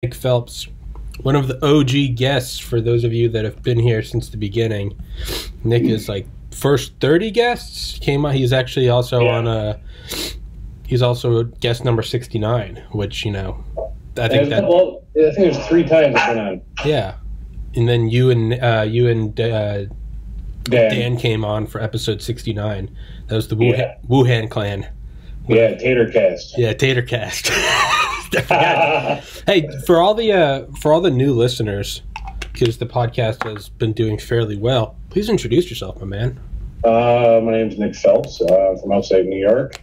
Nic Phelps, one of the OG guests for those of you that have been here since the beginning. Nick is like first 30 guests came on. He's actually also he's also guest number 69, which, you know, I think there's 3 times it's been on. Yeah. And then you and Dan came on for episode 69. That was the Wuhan clan. Yeah, Tatercast. Yeah, Tatercast. Hey, for all the new listeners, because the podcast has been doing fairly well, please introduce yourself, my man. My name's Nic Phelps, from outside New York.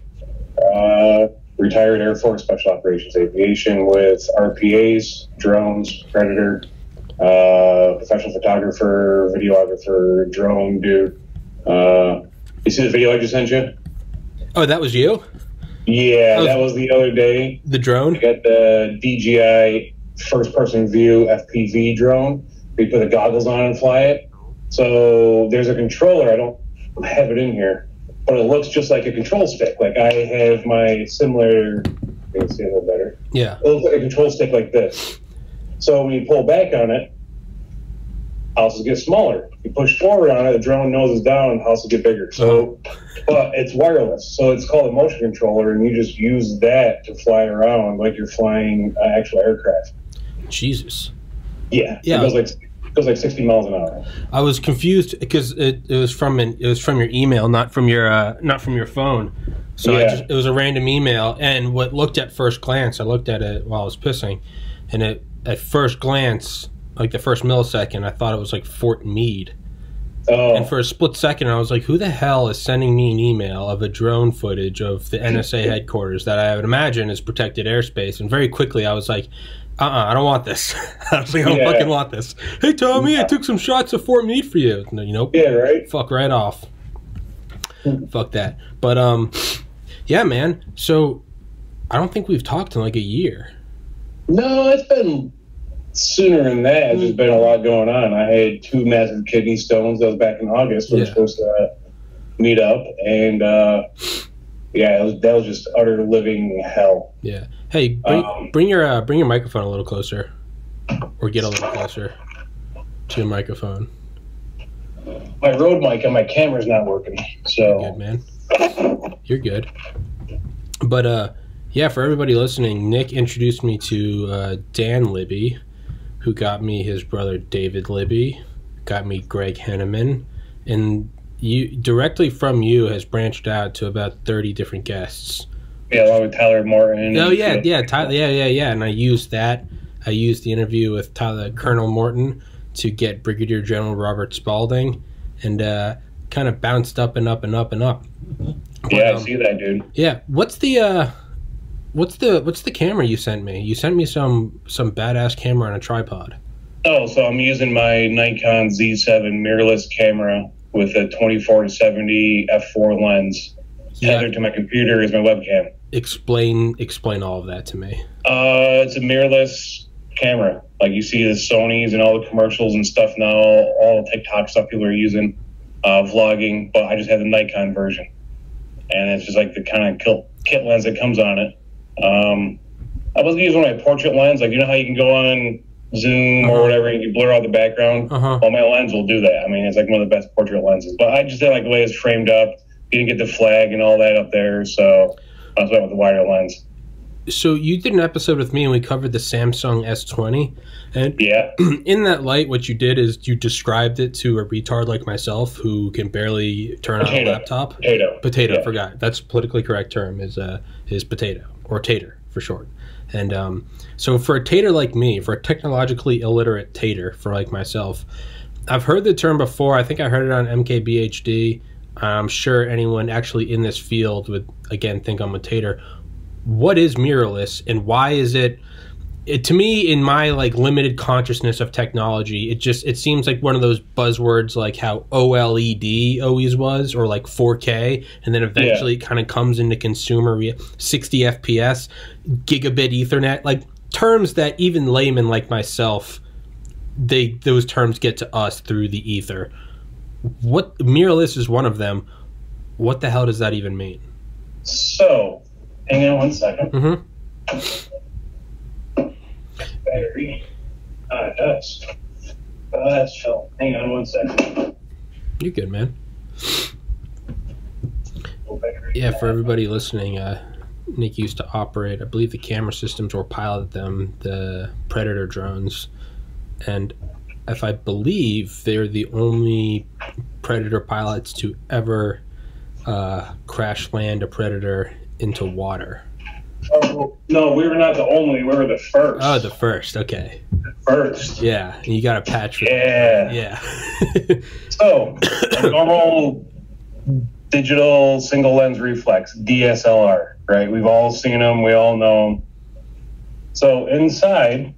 Retired Air Force Special Operations Aviation with RPAs, drones, Predator, professional photographer, videographer, drone dude. You see the video I just sent you? Oh, that was you? Yeah, that was the other day. The drone? I got the DJI first-person view FPV drone. We put the goggles on and fly it. So there's a controller. I don't have it in here, but it looks just like a control stick. Like I have my similar. You can see it a little better. Yeah. It looks like a control stick like this. So when you pull back on it, houses get smaller. You push forward on it, the drone noses down, houses get bigger. So, but it's wireless, so it's called a motion controller, and you just use that to fly around like you're flying an actual aircraft. Jesus. Yeah. Yeah. It goes like 60 miles an hour. I was confused because it was from your email, not from your phone. So yeah. It was a random email, and what looked at first glance, I looked at it while I was pissing, and at first glance, like the first millisecond, I thought it was like Fort Meade. Oh. And for a split second, I was like, who the hell is sending me an email of a drone footage of the NSA headquarters that I would imagine is protected airspace? And very quickly, I was like, I don't want this. I was like, I don't fucking want this. Hey, Tommy, I took some shots of Fort Meade for you. No, nope. Yeah, right? Fuck right off. Fuck that. But, yeah, man. So, I don't think we've talked in like a year. No, it's been sooner than that. There's just been a lot going on. I had 2 massive kidney stones. That was back in August. We were supposed to meet up, and that was just utter living hell. Yeah. Hey, bring your microphone a little closer, or get a little closer to your microphone. My Rode mic on my camera's not working. So You're good, man. You're good. But yeah, for everybody listening, Nick introduced me to Dan Libby, who got me his brother David Libby, got me Greg Henneman, and you directly from you has branched out to about 30 different guests. Yeah, along with Tyler Morton. Oh yeah, Tyler, yeah. And I used that. I used the interview with Colonel Morton to get Brigadier General Robert Spalding, and kind of bounced up and up and up and up. Yeah, I see that, dude. Yeah, what's the camera you sent me? You sent me some badass camera on a tripod. Oh, so I'm using my Nikon Z7 mirrorless camera with a 24-70 f4 lens. Tethered to my computer is my webcam. Explain all of that to me. It's a mirrorless camera. Like you see the Sonys and all the commercials and stuff now, all the TikTok stuff people are using, vlogging, but I just have the Nikon version. And it's just like the kind of kit lens that comes on it. I wasn't using my portrait lens. Like, you know how you can go on Zoom or whatever and you blur out the background? Well, my lens will do that. I mean, it's like one of the best portrait lenses. But I just didn't like the way it's framed up. You didn't get the flag and all that up there, so I was went with the wider lens. So you did an episode with me and we covered the Samsung S20. And yeah, in that light, what you did is you described it to a retard like myself who can barely turn on a laptop. Potato, yeah. Forgot. That's politically correct term is potato, or tater for short. And so for a tater like me, for a technologically illiterate tater for like myself, I've heard the term before. I think I heard it on MKBHD. I'm sure anyone actually in this field would, again, think I'm a tater. What is mirrorless, and why is it to me, in my like limited consciousness of technology, it seems like one of those buzzwords like how OLED always was, or like 4K, and then eventually it kind of comes into consumer 60 FPS, gigabit Ethernet, like terms that even laymen like myself, those terms get to us through the ether. What mirrorless is one of them. What the hell does that even mean? So, hang on one second. Battery. It does. That's Phil. Hang on one second. You're good, man. Yeah, for everybody listening, Nick used to operate, I believe the camera systems or pilot them, the Predator drones. And if I believe they're the only Predator pilots to ever crash land a Predator into water. Oh, no, we were not the only. We were the first. Oh, the first. Okay. The first. Yeah, and you got a patch for that. Yeah. So, a normal digital single lens reflex, DSLR, right? We've all seen them. We all know them. So inside,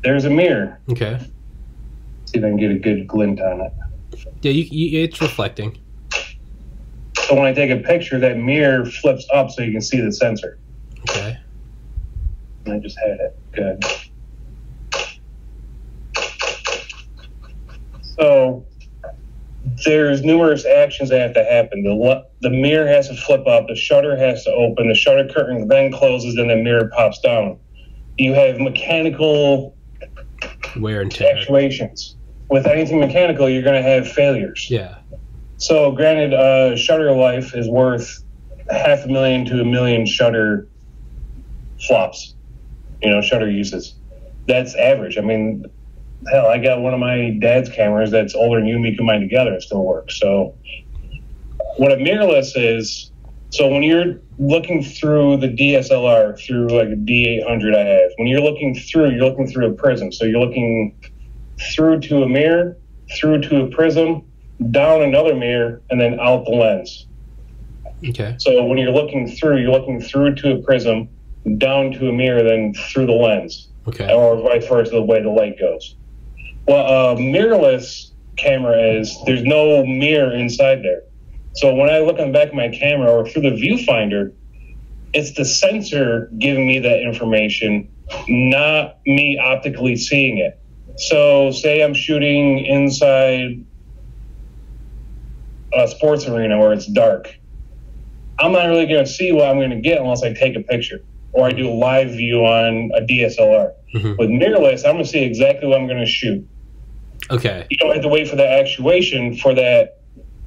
there's a mirror. Okay. See if I can get a good glint on it. Yeah, it's reflecting. So when I take a picture, that mirror flips up so you can see the sensor. Okay. And I just had it. Good. So there's numerous actions that have to happen. The mirror has to flip up. The shutter has to open. The shutter curtain then closes, and the mirror pops down. You have mechanical wear and tear actuations. With anything mechanical, you're going to have failures. Yeah. So, granted, shutter life is worth $500,000 to $1 million shutter flops, shutter uses. That's average. I mean, hell, I got one of my dad's cameras that's older than you, me combined together. It still works. So, what a mirrorless is, so when you're looking through the DSLR, through like a D800 I have, when you're looking through a prism. So, you're looking through to a mirror, through to a prism, down another mirror, and then out the lens. Okay. So when you're looking through to a prism, down to a mirror, then through the lens. Okay. Or vice versa, the way the light goes. Well, a mirrorless camera there's no mirror inside there. So when I look on the back of my camera or through the viewfinder, it's the sensor giving me that information, not me optically seeing it. So say I'm shooting inside a sports arena where it's dark. I'm not really going to see what I'm going to get unless I take a picture or I do a live view on a DSLR. Mm-hmm. With mirrorless, I'm going to see exactly what I'm going to shoot. Okay. You don't have to wait for the actuation for that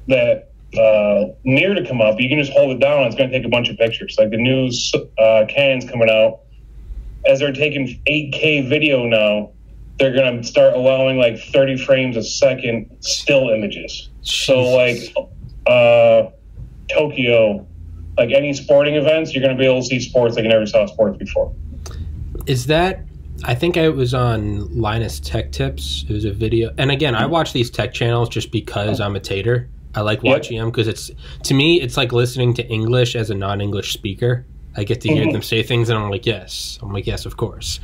mirror to come up. You can just hold it down and it's going to take a bunch of pictures. Like the new Canon's coming out. As they're taking 8K video now, they're going to start allowing like 30 frames a second still images. Jeez. So like Tokyo, like any sporting events, you're going to be able to see sports like you never saw sports before. Is that, I think I was on Linus Tech Tips. It was a video. And again, I watch these tech channels just because I'm a tater. I like watching them because to me, it's like listening to English as a non-English speaker. I get to hear them say things and I'm like, yes. I'm like, yes, of course.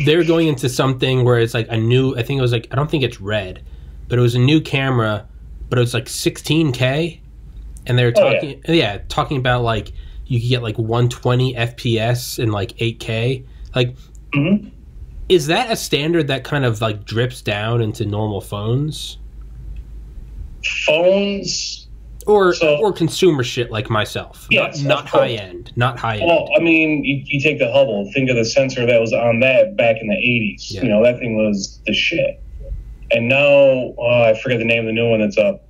They're going into something where it's like a new, I think it was like, I don't think it's red, but it was a new camera, but it was like 16K. And they were talking, talking about like, you could get like 120 FPS in like 8K. Like, is that a standard that kind of like drips down into normal phones? Phones? Or consumer shit like myself. Yes, not high end. Not high end. Well, I mean, you take the Hubble. Think of the sensor that was on that back in the 80s. Yeah. You know, that thing was the shit. And now, I forget the name of the new one that's up.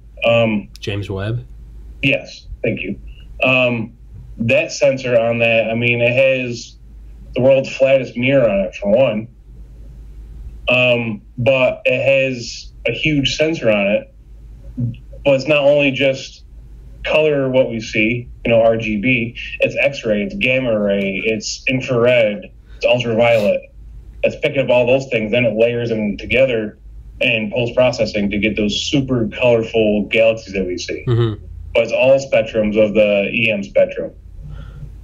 James Webb? Yes, thank you. That sensor on that, I mean, it has the world's flattest mirror on it, for one. But it has a huge sensor on it. But it's not only just color what we see, you know, RGB, it's X-ray, it's gamma ray, it's infrared, it's ultraviolet. It's picking up all those things, then it layers them together in post-processing to get those super colorful galaxies that we see. Mm-hmm. But it's all spectrums of the EM spectrum,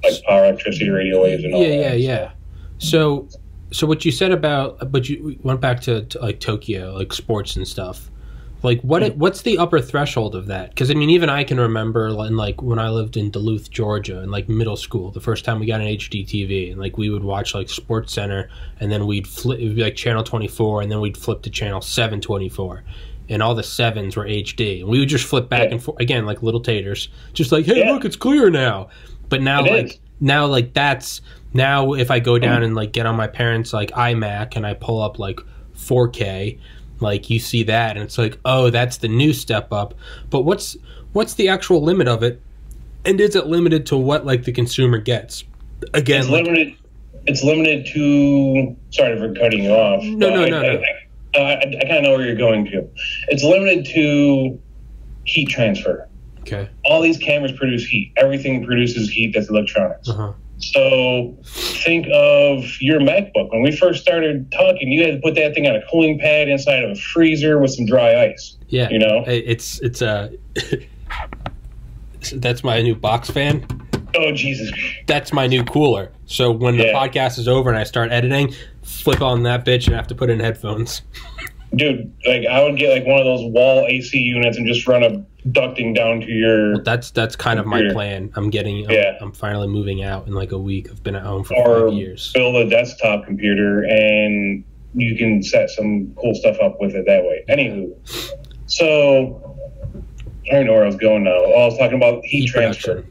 like power, electricity, radio waves, and all that. Yeah. So what you said about, but you went back to like Tokyo, like sports and stuff. Like, what's the upper threshold of that? Because, I mean, even I can remember, like, when I lived in Duluth, Georgia, in, like, middle school, the first time we got an HD TV, and, like, we would watch, like, Sports Center, and then we'd flip, it would be, like, Channel 24, and then we'd flip to Channel 724, and all the 7s were HD. And we would just flip back and forth, again, like little taters, just like, hey, look, it's clear now. But now, that's Now, if I go down and like get on my parents' like iMac and I pull up like 4K, like you see that and it's like, oh, that's the new step up. But what's the actual limit of it? And is it limited to what like the consumer gets? Again, it's limited. It's limited to. Sorry for cutting you off. No. I kind of know where you're going to. It's limited to heat transfer. Okay. All these cameras produce heat. Everything produces heat that's electronics. Uh-huh. So think of your MacBook. When we first started talking, you had to put that thing on a cooling pad inside of a freezer with some dry ice. Yeah. You know? It's that's my new box fan. Oh, Jesus. That's my new cooler. So when the podcast is over and I start editing, flip on that bitch and I have to put in headphones. Dude, like I would get like one of those wall AC units and just run a ducting down to your. Well, that's kind of my plan. I'm finally moving out in like a week. I've been at home for 5 years. Build a desktop computer and you can set some cool stuff up with it that way. Anywho, so I don't know where I was going now. I was talking about heat transfer. Production.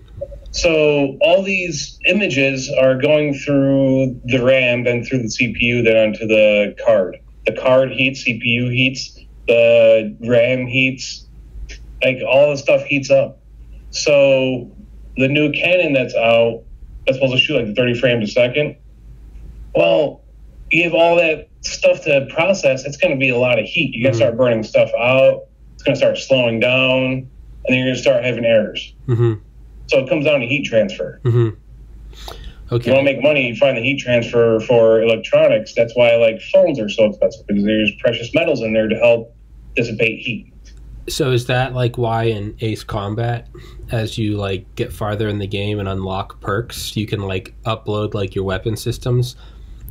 So all these images are going through the RAM, then through the CPU, then onto the card. The card heats, CPU heats, the RAM heats, like all the stuff heats up. So the new Canon that's out, that's supposed to shoot like 30 frames a second. Well, you have all that stuff to process, it's going to be a lot of heat. You're going to start burning stuff out. It's going to start slowing down, and then you're going to start having errors. Mm-hmm. So it comes down to heat transfer. Mm-hmm. Okay. If you want to make money, you find the heat transfer for electronics. That's why like phones are so expensive, because there's precious metals in there to help dissipate heat. So is that like why in Ace Combat, as you like get farther in the game and unlock perks, you can like upload like your weapon systems,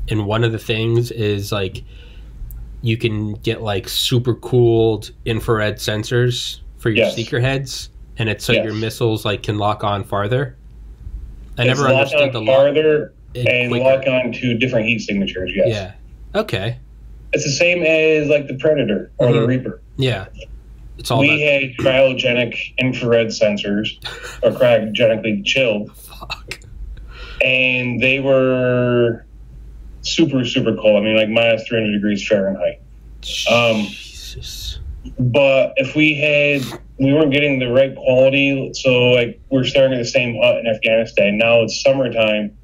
and one of the things is like you can get like super cooled infrared sensors for your seeker heads, and it's so your missiles like can lock on farther. I never understood the farther and quicker. Lock on to different heat signatures. Yes. Yeah. Okay. It's the same as like the Predator or the Reaper. Yeah. It's all. We had cryogenic infrared sensors, or cryogenically chilled. Fuck. And they were super, super cold. I mean, like minus 300 degrees Fahrenheit. Jesus. But if we weren't getting the right quality, so like we're staring at the same hut in Afghanistan. Now it's summertime,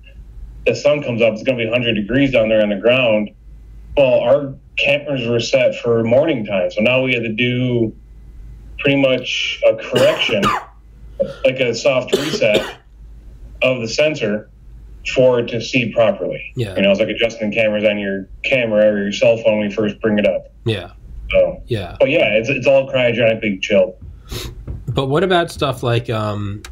the sun comes up, it's going to be 100 degrees down there on the ground. Well, our cameras were set for morning time, so now we had to do pretty much a correction, like a soft reset of the sensor for it to see properly. Yeah. You know, it's like adjusting cameras on your camera or your cell phone when you first bring it up. Yeah. So, yeah. But yeah, it's all cryogenically chilled. But what about stuff like has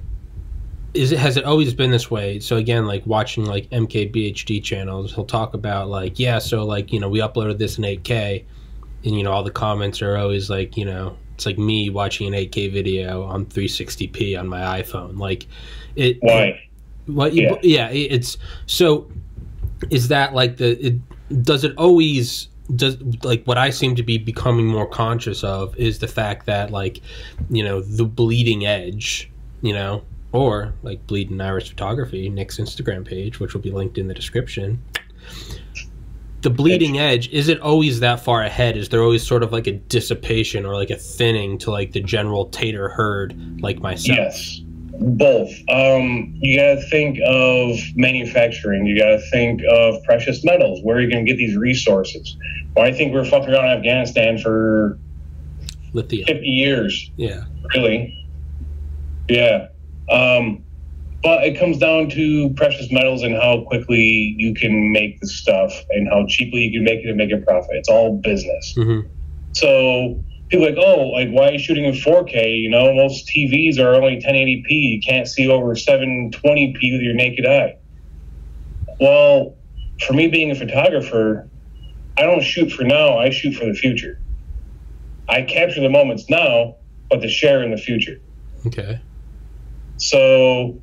it always been this way? So again, like watching like MKBHD channels, he'll talk about like, yeah, so like, you know, we uploaded this in 8K, and you know all the comments are always like, you know, it's like me watching an 8K video on 360p on my iPhone. Like it. Why? It's so. Is that like does it always? Does like what I seem to be becoming more conscious of is the fact that like, you know, the bleeding edge, you know, or like Bleeding Irish Photography, Nick's Instagram page, which will be linked in the description. The bleeding edge, is it always that far ahead? Is there always sort of like a dissipation or like a thinning to like the general tater herd like myself? Yes, both. You got to think of manufacturing. You got to think of precious metals. Where are you going to get these resources? Well, I think we're fucking around Afghanistan for lithium 50 years. Yeah. Really? Yeah. But it comes down to precious metals and how quickly you can make the stuff and how cheaply you can make it and make a profit. It's all business. Mm-hmm. So people are like, oh, like why are you shooting in 4K? You know, most TVs are only 1080p. You can't see over 720p with your naked eye. Well, for me being a photographer, I don't shoot for now. I shoot for the future. I capture the moments now, but to share in the future. Okay. So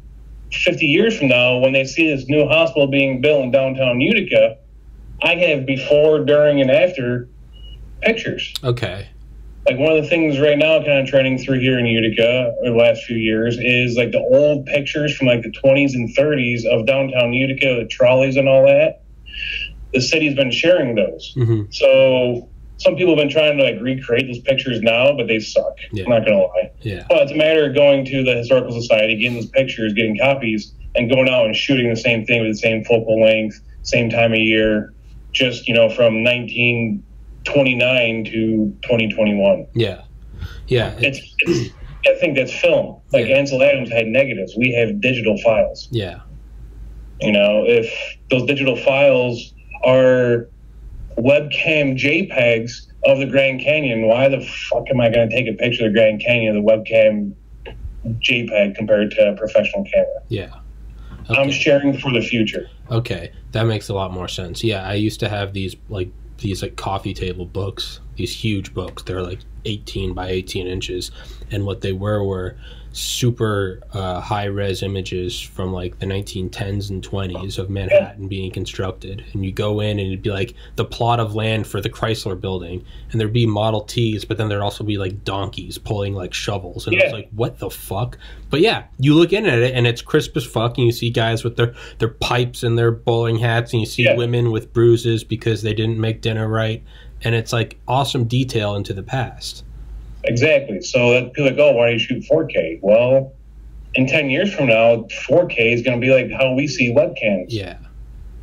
50 years from now, when they see this new hospital being built in downtown Utica, I have before, during, and after pictures. Okay. like one of the things right now kind of trending through here in Utica over the last few years is like the old pictures from like the 20s and 30s of downtown Utica, the trolleys and all that. The city's been sharing those. Mm-hmm. So some people have been trying to like recreate those pictures now, but they suck. Yeah. I'm not going to lie. Yeah. But it's a matter of going to the Historical Society, getting those pictures, getting copies, and going out and shooting the same thing with the same focal length, same time of year, just, you know, from 1929 to 2021. Yeah. Yeah. It's I think that's film. Like Ansel Adams had negatives. We have digital files. Yeah. You know, if those digital files are webcam JPEGs of the Grand Canyon, why the fuck am I going to take a picture of the Grand Canyon of the webcam JPEG compared to a professional camera? Yeah. Okay. I'm sharing for the future. Okay, that makes a lot more sense. Yeah, I used to have these coffee table books, these huge books. They're like 18 by 18 inches, and what they were super high-res images from like the 1910s and 20s of Manhattan being constructed. And you go in and it'd be like the plot of land for the Chrysler building, and there'd be Model Ts, but then there'd also be like donkeys pulling like shovels, and I was like, what the fuck? But yeah, you look in at it and it's crisp as fuck, and you see guys with their pipes and their bowling hats, and you see women with bruises because they didn't make dinner right, and it's like awesome detail into the past. Exactly. So that people are like, oh, why do you shoot 4K? Well, in 10 years from now, 4K is going to be like how we see webcams. Yeah.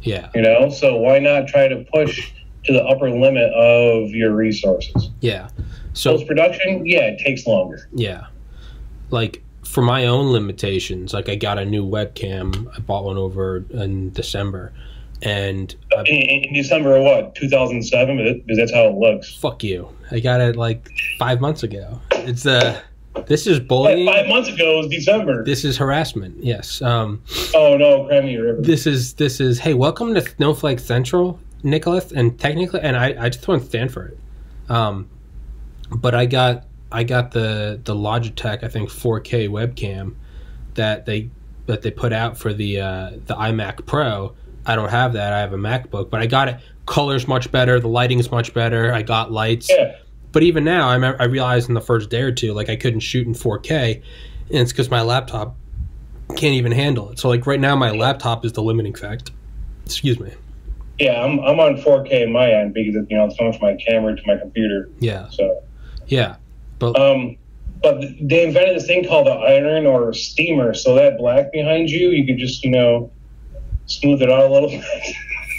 Yeah. You know, so why not try to push to the upper limit of your resources? Yeah. So post-production, it takes longer. Yeah. Like for my own limitations, like I got a new webcam. I bought one over in December. And in December of what, 2007? Because that's how it looks. Fuck you. I got it like 5 months ago. It's this is bullying. 5 months ago was December. This is harassment. Yes. Oh no, Crimey River. This is hey, welcome to Snowflake Central, Nicholas. And technically, and I just want to stand for it. But I got the Logitech, I think 4K webcam that they put out for the iMac Pro. I don't have that. I have a MacBook, but I got it. Color's much better. The lighting's much better. I got lights. Yeah. But even now, I realized in the first day or two, like I couldn't shoot in 4K, and it's because my laptop can't even handle it. So like right now, my laptop is the limiting factor. Excuse me. Yeah, I'm on 4K in my end because it's coming from my camera to my computer. Yeah. So. Yeah. But they invented this thing called the iron or steamer. So that black behind you, you could just smooth it out a little bit.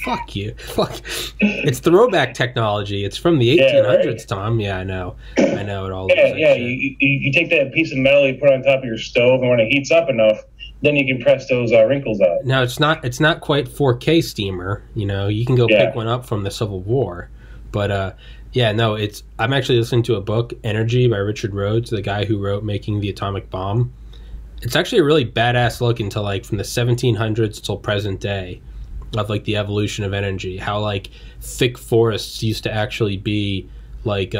Fuck you. Fuck. It's throwback technology. It's from the 1800s, right? Tom. Yeah, I know it all. Yeah. You take that piece of metal, you put it on top of your stove, and when it heats up enough, then you can press those wrinkles out. Now, it's not quite 4K steamer. You can go pick one up from the Civil War. But, I'm actually listening to a book, Energy, by Richard Rhodes, the guy who wrote Making the Atomic Bomb. It's actually a really badass look into like from the 1700s till present day of like the evolution of energy, how like thick forests used to actually be like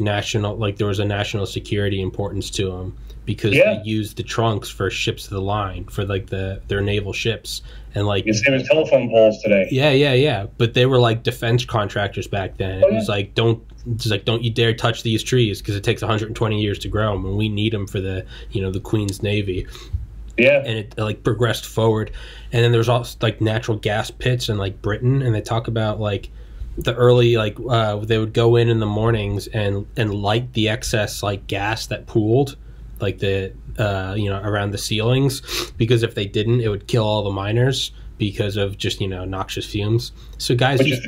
national, like there was a national security importance to them because they used the trunks for ships of the line for like their naval ships, and like the same as telephone poles today. Yeah. But they were like defense contractors back then. It was like don't you dare touch these trees because it takes 120 years to grow them, and we need them for the the Queen's Navy. Yeah. And it like progressed forward, and then there's also like natural gas pits in like Britain, and they talk about like the early they would go in the mornings and light the excess like gas that pooled like the around the ceilings, because if they didn't, it would kill all the miners because of just noxious fumes. So guys, which is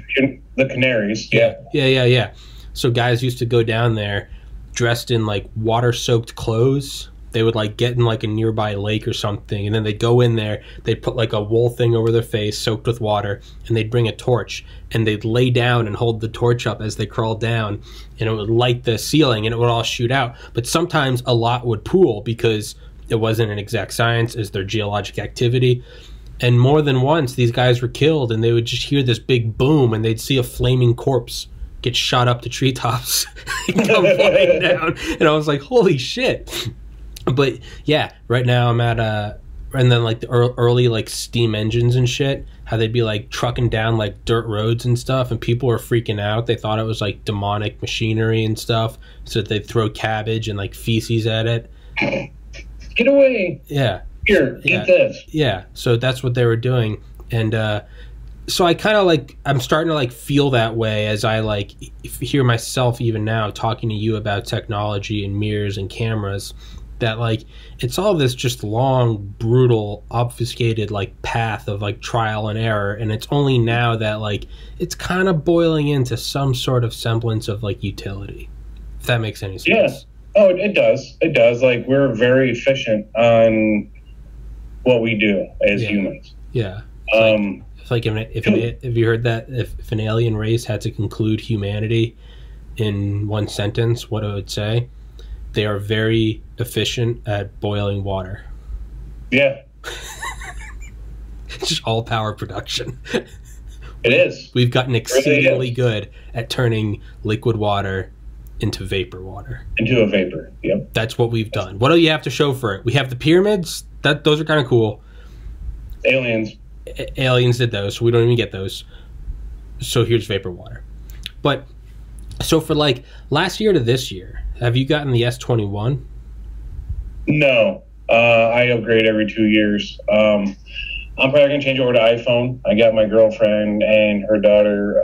the canaries. Yeah. So guys used to go down there dressed in like water soaked clothes. They would like get in like a nearby lake or something, and then they'd go in there, they'd put like a wool thing over their face soaked with water, and they'd bring a torch, and they'd lay down and hold the torch up as they crawled down, and it would light the ceiling, and it would all shoot out. But sometimes a lot would pool because it wasn't an exact science as their geologic activity. And more than once, these guys were killed, and they would just hear this big boom, and they'd see a flaming corpse get shot up to treetops and come flying down. And I was like, holy shit. But yeah, right now I'm at and then like the early like steam engines and shit, how they'd be like trucking down like dirt roads and stuff, and people were freaking out. They thought it was like demonic machinery and stuff, so they'd throw cabbage and like feces at it. Get away! Yeah. Here, eat this. Yeah, so that's what they were doing, and so I kind of like, I'm starting to like feel that way as I like hear myself even now talking to you about technology and mirrors and cameras, that like it's all this just long, brutal, obfuscated like path of like trial and error, and it's only now that like it's kind of boiling into some sort of semblance of like utility, if that makes any sense. Yeah. Oh, it does. It does. Like, we're very efficient on what we do as humans. Yeah. Like if you heard that, if an alien race had to conclude humanity in one sentence, what it would say, they are very efficient at boiling water. Yeah. It's just all power production. It is. We've gotten exceedingly good at turning liquid water into vapor water. Into a vapor, yep. That's what we've done. What do you have to show for it? We have the pyramids. Those are kind of cool. Aliens. Aliens did those, so we don't even get those. So here's vapor water. But so for like last year to this year, have you gotten the S21? No, I upgrade every 2 years. I'm probably gonna change over to iPhone. I got my girlfriend and her daughter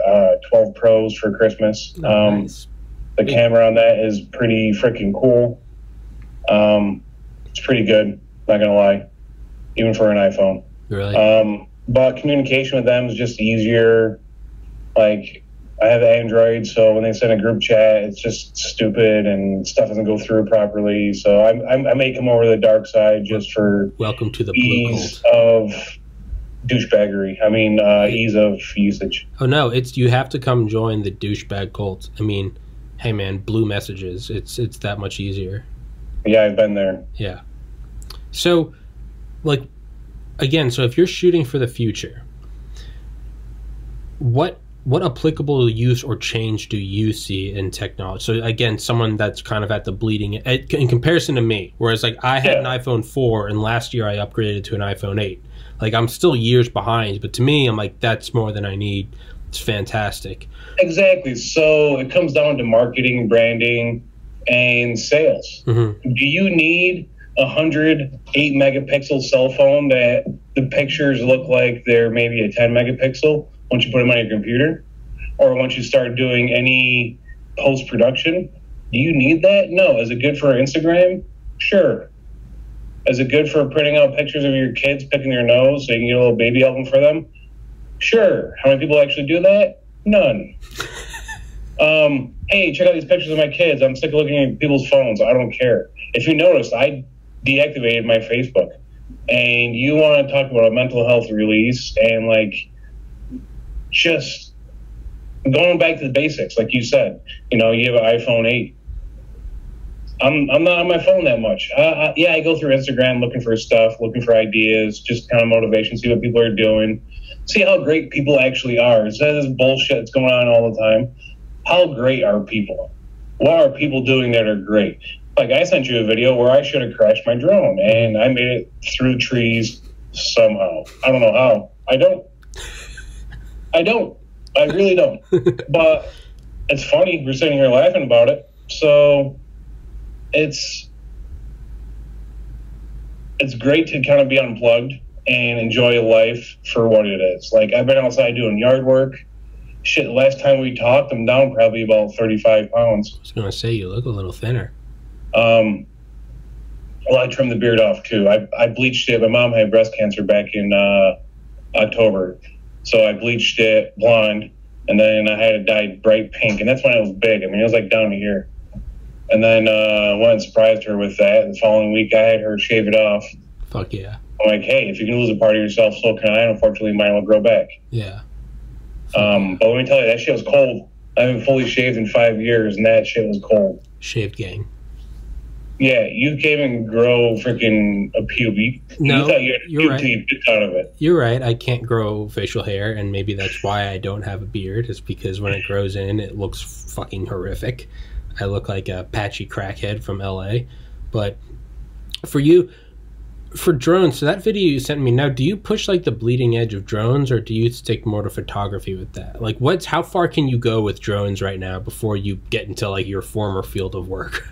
12 Pros for Christmas. Nice. The camera on that is pretty freaking cool. It's pretty good, not gonna lie, even for an iPhone. Really? But communication with them is just easier. Like, I have Android, so when they send a group chat, it's just stupid and stuff doesn't go through properly. So I may come over to the dark side just for welcome to the ease of douchebaggery. I mean, ease of usage. Oh no, you have to come join the douchebag cult. I mean, hey man, blue messages. It's that much easier. Yeah, I've been there. Yeah. So, like, again, so if you're shooting for the future, what applicable use or change do you see in technology? So again, someone that's kind of at the bleeding in comparison to me, whereas like I had an iPhone 4 and last year I upgraded to an iPhone 8. Like, I'm still years behind, but to me, I'm like, that's more than I need. It's fantastic. Exactly. So it comes down to marketing, branding, and sales. Mm-hmm. Do you need 108 megapixel cell phone that the pictures look like they're maybe a 10 megapixel once you put them on your computer, or once you start doing any post-production? Do you need that? No. Is it good for Instagram? Sure. Is it good for printing out pictures of your kids picking their nose so you can get a little baby album for them? Sure. How many people actually do that? None. Hey, check out these pictures of my kids. I'm sick of looking at people's phones. I don't care. If you noticed, I deactivated my Facebook. And you want to talk about a mental health release and like just going back to the basics, like you said, you know, you have an iPhone 8. I'm not on my phone that much. Yeah, I go through Instagram looking for stuff, looking for ideas, just kind of motivation, see what people are doing, see how great people actually are. Instead of this bullshit that's going on all the time, how great are people? What are people doing that are great? Like, I sent you a video where I should have crashed my drone, and I made it through trees somehow. I don't know how. I don't. I really don't. But it's funny. We're sitting here laughing about it. So it's great to kind of be unplugged and enjoy life for what it is. Like, I've been outside doing yard work. Shit, last time we talked, I'm down probably about 35 pounds. I was going to say, you look a little thinner. Well, I trimmed the beard off too. I bleached it. My mom had breast cancer back in October. So I bleached it blonde, and then I had it dyed bright pink, and that's when it was big. I mean, it was like down to here. And then went and surprised her with that. The following week, I had her shave it off. Fuck yeah. I'm like, hey, if you can lose a part of yourself, so can I. Unfortunately, mine will grow back. Yeah. But let me tell you, that shit was cold. I haven't fully shaved in 5 years, and that shit was cold. Shaved gang. Yeah, you can't even grow freaking a pubes. No, you thought you had a you're right. You bit out of it. You're right. I can't grow facial hair, and maybe that's why I don't have a beard. Is because when it grows in, it looks fucking horrific. I look like a patchy crackhead from LA. But for you, For drones, so that video you sent me, now do you push like the bleeding edge of drones, or do you stick more to photography with that? Like how far can you go with drones right now before you get into like your former field of work?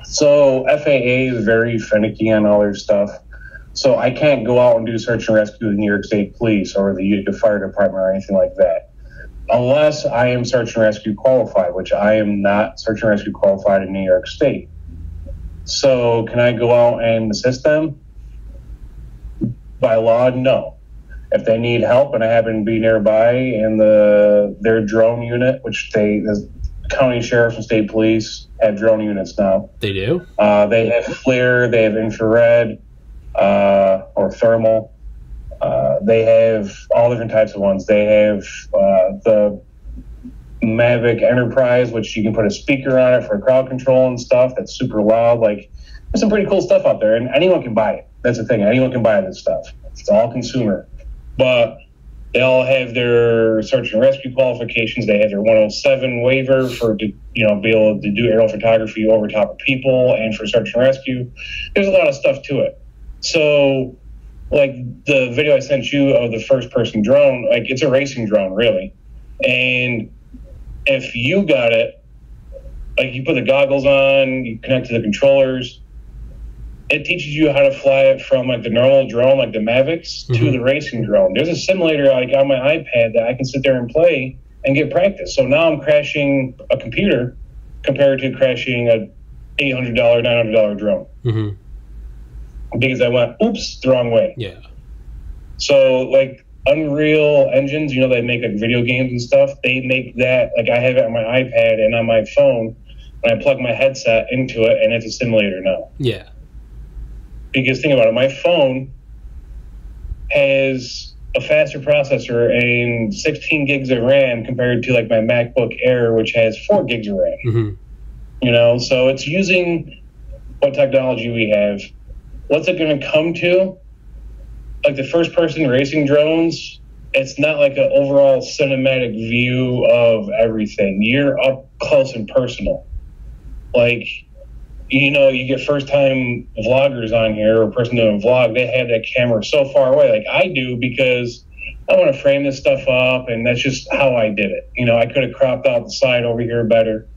So FAA is very finicky on all their stuff. So I can't go out and do search and rescue with New York State Police or the Utica Fire Department or anything like that, unless I am search and rescue qualified, which I am not search and rescue qualified in New York State. So can I go out and assist them? By law, no. If they need help and I happen to be nearby and their drone unit, which the county sheriffs and state police have drone units now. They do? They have FLIR, they have infrared, or thermal. They have all different types of ones. They have the Mavic Enterprise, which you can put a speaker on it for crowd control and stuff. That's super loud. Like, there's some pretty cool stuff out there, and anyone can buy it. That's the thing. Anyone can buy this stuff. It's all consumer. But they all have their search and rescue qualifications. They have their 107 waiver for be able to do aerial photography over top of people and for search and rescue. There's a lot of stuff to it. So, like the video I sent you of the first-person drone, like it's a racing drone, really. And if you got it, like you put the goggles on, you connect to the controllers, it teaches you how to fly it from like the normal drone, like the Mavics, to the racing drone. There's a simulator like on my iPad that I can sit there and play and get practice. So now I'm crashing a computer compared to crashing a $800, $900 drone. Because I went, oops, the wrong way. Yeah. So like Unreal Engines, they make like video games and stuff. They make that, like I have it on my iPad and on my phone, and I plug my headset into it, and it's a simulator now. Yeah. Because think about it, my phone has a faster processor and 16 gigs of RAM compared to like my MacBook Air, which has 4 gigs of RAM. So it's using what technology we have. What's it going to come to? Like the first-person racing drones, it's not like an overall cinematic view of everything. You're up close and personal. Like, you get first-time vloggers on here, or a person doing a vlog, they have that camera so far away. Like I do, because I want to frame this stuff up, and that's just how I did it. I could have cropped out the side over here better.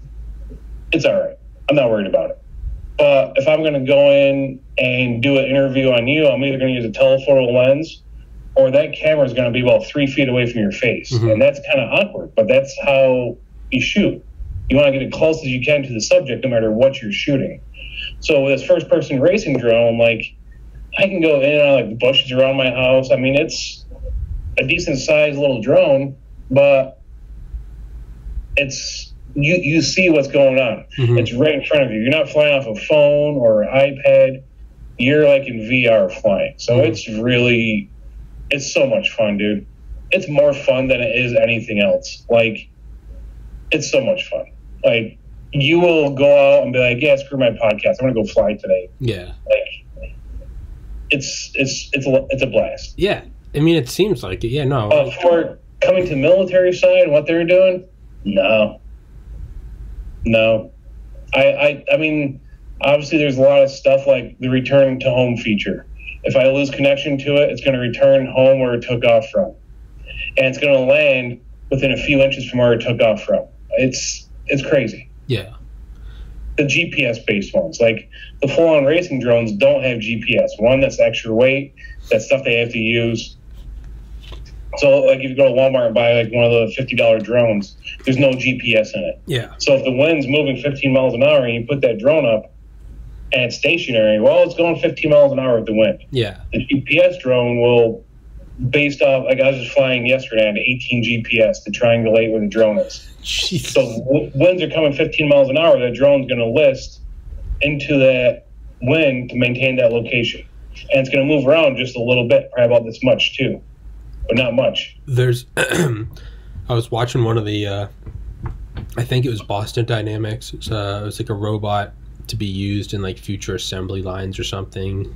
It's all right. I'm not worried about it. But if I'm going to go in and do an interview on you, I'm either going to use a telephoto lens, or that camera is going to be about 3 feet away from your face. And that's kind of awkward, but that's how you shoot. You want to get as close as you can to the subject, no matter what you're shooting. So with this first-person racing drone, like, I can go in and out like the bushes around my house. I mean, it's a decent-sized little drone, but it's... You see what's going on. It's right in front of you. You're not flying off a phone or an iPad. You're like in VR flying. So it's so much fun, dude. It's more fun than it is anything else. Like, it's so much fun. Like, you will go out and be like, yeah, screw my podcast. I'm going to go fly today. Yeah. Like, it's a blast. Yeah. I mean, it seems like it. Yeah, no. For coming to the military side and what they're doing, No. I mean, obviously there's a lot of stuff like the return to home feature. If I lose connection to it, it's going to return home where it took off from. And it's going to land within a few inches from where it took off from. It's crazy. Yeah. The GPS-based ones, like the full-on racing drones don't have GPS. One, that's extra weight. That's stuff they have to use. So, like, if you go to Walmart and buy, like, one of the $50 drones, there's no GPS in it. Yeah. So if the wind's moving 15 miles an hour and you put that drone up and it's stationary, well, it's going 15 miles an hour with the wind. Yeah. The GPS drone will, based off, like, I was just flying yesterday on 18 GPS to triangulate where the drone is. Jeez. So winds are coming 15 miles an hour, that drone's going to list into that wind to maintain that location. And it's going to move around just a little bit, probably about this much, too. But not much. There's, I was watching one of the, I think it was Boston Dynamics. It was like a robot to be used in like future assembly lines or something.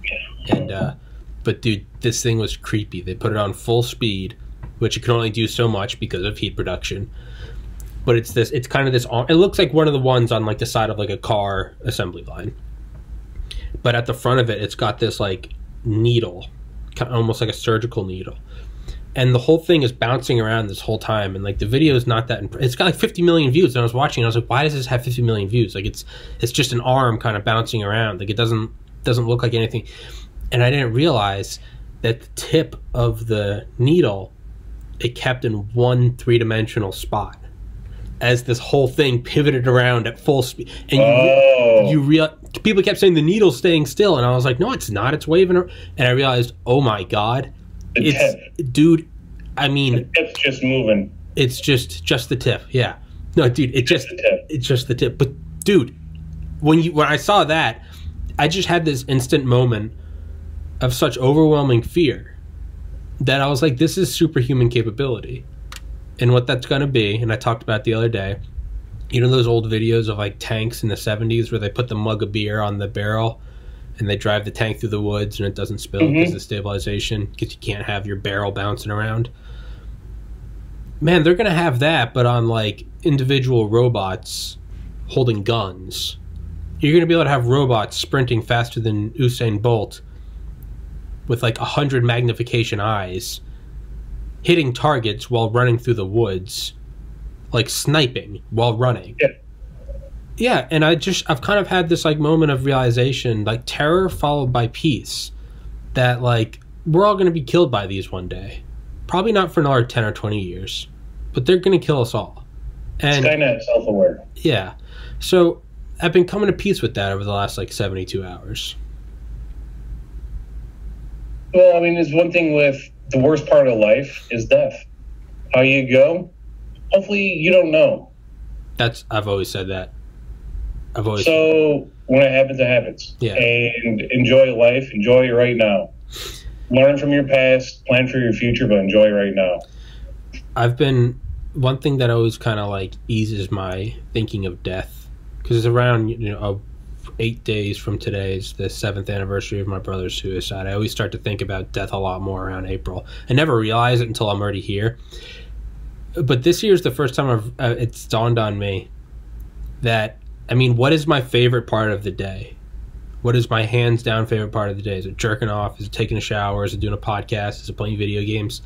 And, but dude, this thing was creepy. They put it on full speed, which it can only do so much because of heat production. But it's kind of this, it looks like one of the ones on like the side of like a car assembly line. but at the front of it, it's got this like needle, almost like a surgical needle. And the whole thing is bouncing around this whole time. And like the video is not that it's got like 50 million views. And I was watching and I was like, why does this have 50 million views? Like it's just an arm kind of bouncing around. Like it doesn't look like anything. And I didn't realize that the tip of the needle, it kept in one 3-dimensional spot as this whole thing pivoted around at full speed. And people kept saying the needle's staying still. And I was like, no, it's not. It's waving. And I realized, oh my God. Dude, I mean, the tip's just moving. It's just the tip. Yeah. No, dude, it's just the tip. But dude, when I saw that, I just had this instant moment of such overwhelming fear that I was like, this is superhuman capability. And what that's going to be, and I talked about it the other day, you know those old videos of like tanks in the 70s where they put the mug of beer on the barrel and they drive the tank through the woods and it doesn't spill because of stabilization, because you can't have your barrel bouncing around. Man, they're going to have that, but on like individual robots holding guns. You're going to be able to have robots sprinting faster than Usain Bolt with like 100 magnification eyes, hitting targets while running through the woods, like sniping while running. Yeah, and I've kind of had this like moment of realization, like terror followed by peace, that like we're all going to be killed by these one day. Probably not for another 10 or 20 years, but they're going to kill us all. And Skynet self-aware. Yeah. So I've been coming to peace with that over the last like 72 hours. Well, I mean, there's one thing with the worst part of life is death. How you go? Hopefully you don't know. I've always said that. So when it happens, it happens. Yeah. And enjoy life. Enjoy it right now. Learn from your past. Plan for your future, but enjoy right now. One thing that always kind of like eases my thinking of death, because it's around 8 days from today is the 7th anniversary of my brother's suicide. I always start to think about death a lot more around April. I never realize it until I'm already here. But this year is the first time it's dawned on me that, I mean, what is my favorite part of the day? What is my hands down favorite part of the day? Is it jerking off? Is it taking a shower? Is it doing a podcast? Is it playing video games?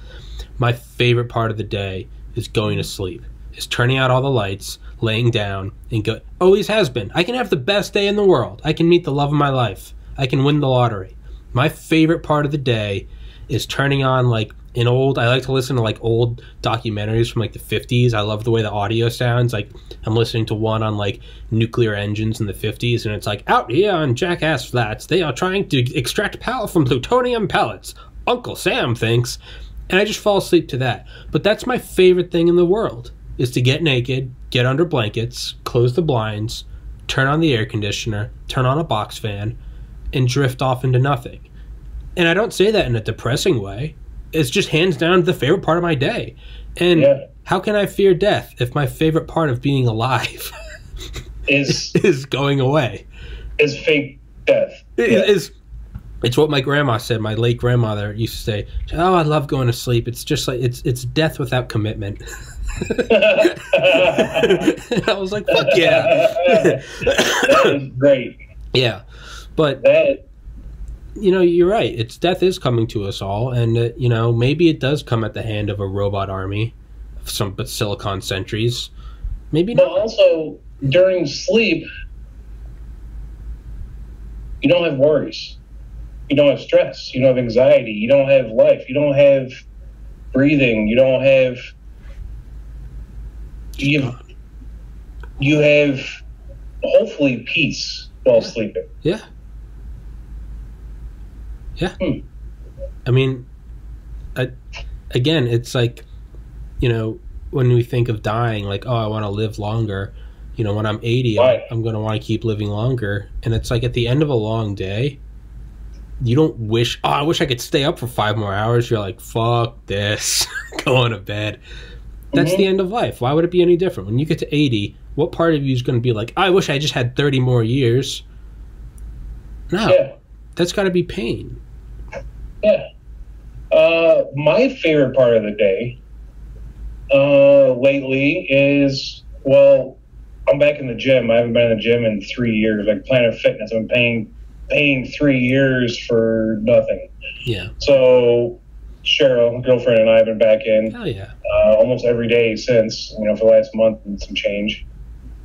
My favorite part of the day is going to sleep. Is turning out all the lights, laying down, and go. Always has been. I can have the best day in the world. I can meet the love of my life. I can win the lottery. My favorite part of the day is turning on like I like to listen to like old documentaries from like the 50s. I love the way the audio sounds. Like I'm listening to one on like nuclear engines in the 50s, and it's like, out here on Jackass Flats, they are trying to extract power from plutonium pellets. Uncle Sam thinks. And I just fall asleep to that. But that's my favorite thing in the world, is to get naked, get under blankets, close the blinds, turn on the air conditioner, turn on a box fan, and drift off into nothing. And I don't say that in a depressing way. It's just hands down the favorite part of my day. And how can I fear death if my favorite part of being alive is going away? Is fake death. It's what my grandma said. My late grandmother used to say, "Oh, I love going to sleep. It's just like it's death without commitment." I was like, "Fuck yeah!" That is great. Yeah, but you're right. Death is coming to us all, and maybe it does come at the hand of a robot army, but silicon sentries. Maybe not. But also during sleep, you don't have worries. You don't have stress. You don't have anxiety. You don't have life. You don't have breathing. You don't have. You have hopefully peace while sleeping. Yeah. Yeah. I mean, again, it's like, when we think of dying, like, oh, I want to live longer. When I'm 80, I'm going to want to keep living longer. And it's like at the end of a long day, you don't wish, I wish I could stay up for 5 more hours. You're like, fuck this, going to bed. That's the end of life. Why would it be any different? When you get to 80, what part of you is going to be like, I wish I just had 30 more years? No, that's got to be pain. Yeah. My favorite part of the day lately is, I'm back in the gym. I haven't been in the gym in 3 years, like Planet Fitness. I've been paying paying 3 years for nothing. Yeah. So Cheryl, girlfriend, and I have been back in almost every day since, for the last month and some change.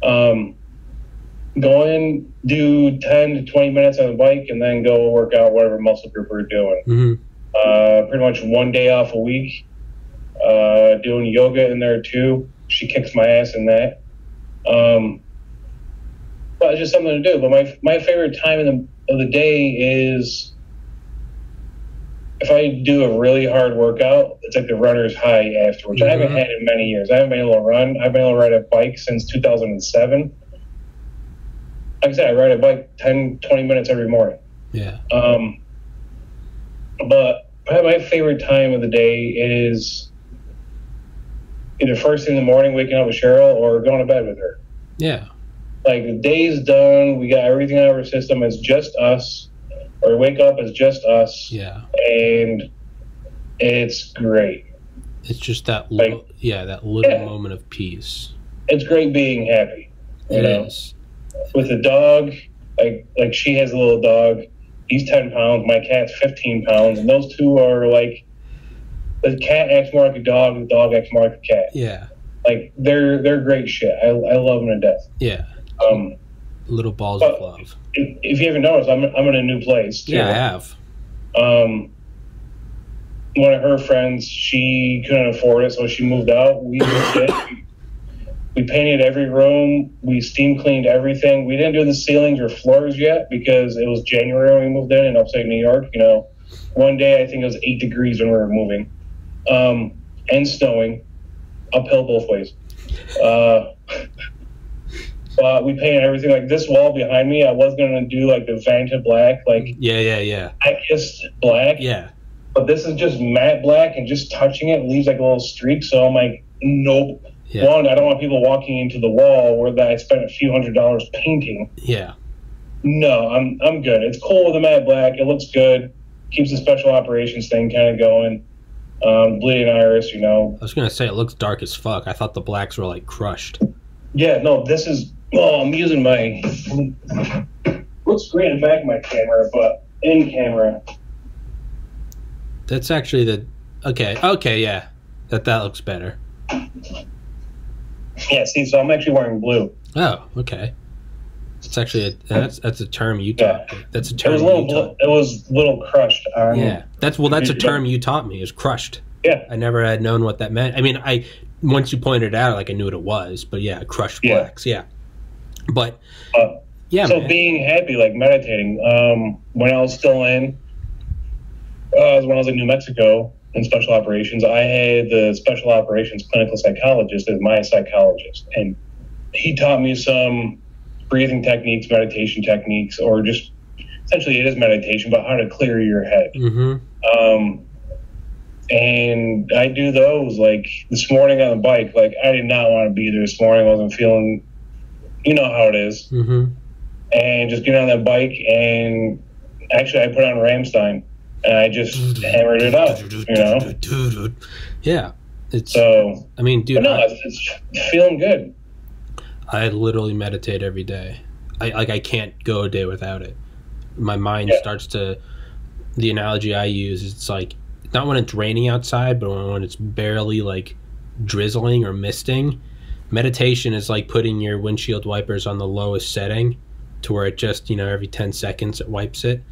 Go in, do 10 to 20 minutes on the bike, and then go work out whatever muscle group we're doing. Mm-hmm. Pretty much one day off a week. Doing yoga in there too. She kicks my ass in that. But it's just something to do. But my favorite time of the day is if I do a really hard workout. It's like the runner's high afterwards. Mm-hmm. I haven't had it in many years. I haven't been able to run. I've been able to ride a bike since 2007. Like I said, I ride a bike 10, 20 minutes every morning. Yeah. But my favorite time of the day is either first thing in the morning, waking up with Cheryl, or going to bed with her. Yeah. Like, the day's done. We got everything out of our system. It's just us. Or wake up as just us. Yeah. And it's great. It's just that little, that little moment of peace. It's great being happy. It is. With the dog, like she has a little dog. He's 10 pounds. My cat's 15 pounds. And those two are like, the cat acts more like a dog. The dog acts more like a cat. Yeah. Like, they're great shit. I love them to death. Yeah. Little balls of love. If you haven't noticed, I'm in a new place too. Yeah, I have. One of her friends, she couldn't afford it, so she moved out. We moved in. We painted every room. We steam cleaned everything. We didn't do the ceilings or floors yet because it was January when we moved in upstate New York. One day I think it was 8 degrees when we were moving, and snowing, uphill both ways. But we painted everything. Like, this wall behind me, I was gonna do like the Vanta black, like blackest black. Yeah. But this is just matte black, and just touching it leaves like a little streak. So I'm like, nope. Yeah. One, I don't want people walking into the wall where I spent a few $100s painting. Yeah. No, I'm good. It's cool with the matte black. It looks good. Keeps the special operations thing kind of going. Bleeding iris, I was gonna say, it looks dark as fuck. I thought the blacks were like crushed. Yeah, no, this is. Well, I'm using my. Looks great in the back of my camera, but in camera. That's actually the. Okay, yeah. That looks better. Yeah, see, so I'm actually wearing blue. Oh, okay. It's actually that's a term you taught me. That's a term. It was a little crushed. That's a term you taught me. Is crushed. Yeah. I never had known what that meant. I mean, once you pointed it out, like, I knew what it was. But yeah, crushed blacks. Yeah. But so man. Being happy, like meditating. When I was still in, when I was in New Mexico in special operations, I had the special operations clinical psychologist as my psychologist, and he taught me some breathing techniques, meditation techniques, or just essentially it is meditation, but how to clear your head. Mm-hmm. And I do those. Like, this morning on the bike, like, I did not want to be there this morning. I wasn't feeling, how it is. Mm-hmm. And just get on that bike, and actually I put on Rammstein, and I just hammered it out, Yeah. I mean, dude. It's feeling good. I literally meditate every day. I can't go a day without it. My mind starts to. The analogy I use is, it's like, not when it's raining outside, but when it's barely like drizzling or misting. Meditation is like putting your windshield wipers on the lowest setting, to where it just, every 10 seconds it wipes it.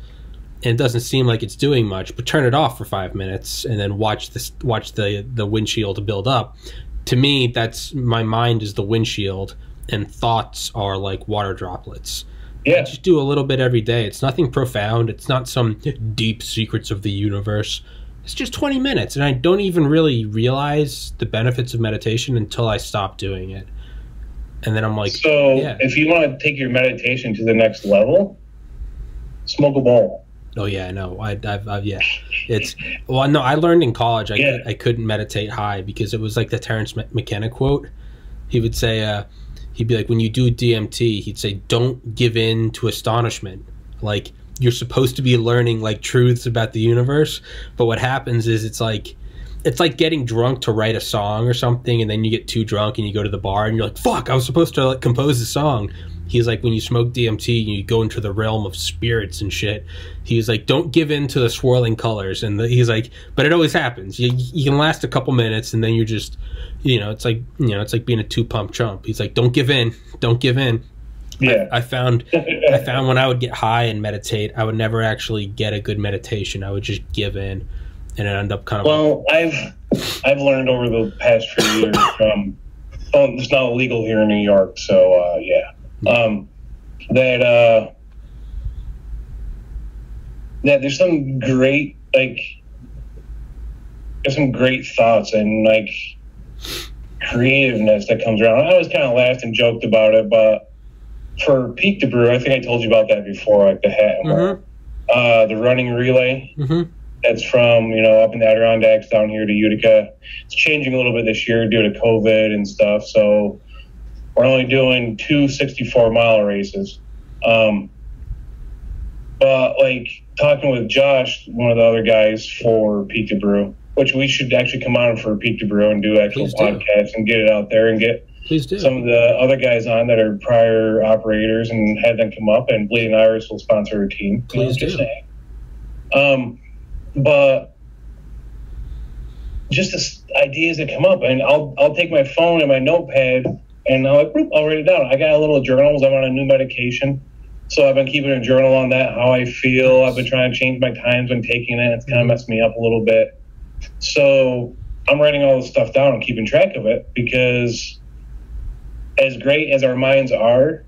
And it doesn't seem like it's doing much, but turn it off for 5 minutes and then watch the windshield build up. To me, that's, my mind is the windshield, and thoughts are like water droplets. Yeah. I just do a little bit every day. It's nothing profound. It's not some deep secrets of the universe. It's just 20 minutes, and I don't even really realize the benefits of meditation until I stop doing it. And then I'm like, if you want to take your meditation to the next level, smoke a bowl. Oh yeah, I know. I've It's no. I learned in college I couldn't meditate high because it was like the Terrence McKenna quote. He would say, he'd be like, when you do DMT, he'd say, don't give in to astonishment. Like, you're supposed to be learning like truths about the universe, but what happens is it's like getting drunk to write a song or something, and then you get too drunk and you go to the bar and you're like, fuck, I was supposed to like compose a song. he's like, when you smoke DMT, you go into the realm of spirits and shit. He's like, don't give in to the swirling colors. And he's like, but it always happens. You can last a couple minutes, and then you're just, it's like being a 2-pump chump. He's like, don't give in. Yeah. I found when I would get high and meditate, I would never actually get a good meditation. I would just give in, and it end up kind of. Well, I've learned over the past few years from. It's not illegal here in New York, so that there's some great thoughts and like creativeness that comes around. I always kind of laughed and joked about it, but for Peak to Brew, I think I told you about that before, like the hat and the running relay. That's from, up in the Adirondacks down here to Utica. It's changing a little bit this year due to COVID and stuff. So we're only doing 2 64-mile races. But like talking with Josh, one of the other guys for Peak to Brew, which we should actually come on for Peak to Brew and do actual podcasts and get it out there and get some of the other guys on that are prior operators and have them come up, and Bleeding Iris will sponsor a team. Please do. But just the ideas that come up, and I'll take my phone and my notepad, and I'll write it down. I got a little journals. I'm on a new medication, so I've been keeping a journal on that, how I feel. I've been trying to change my times when taking it. It's kind of messed me up a little bit. So I'm writing all this stuff down and keeping track of it, because as great as our minds are,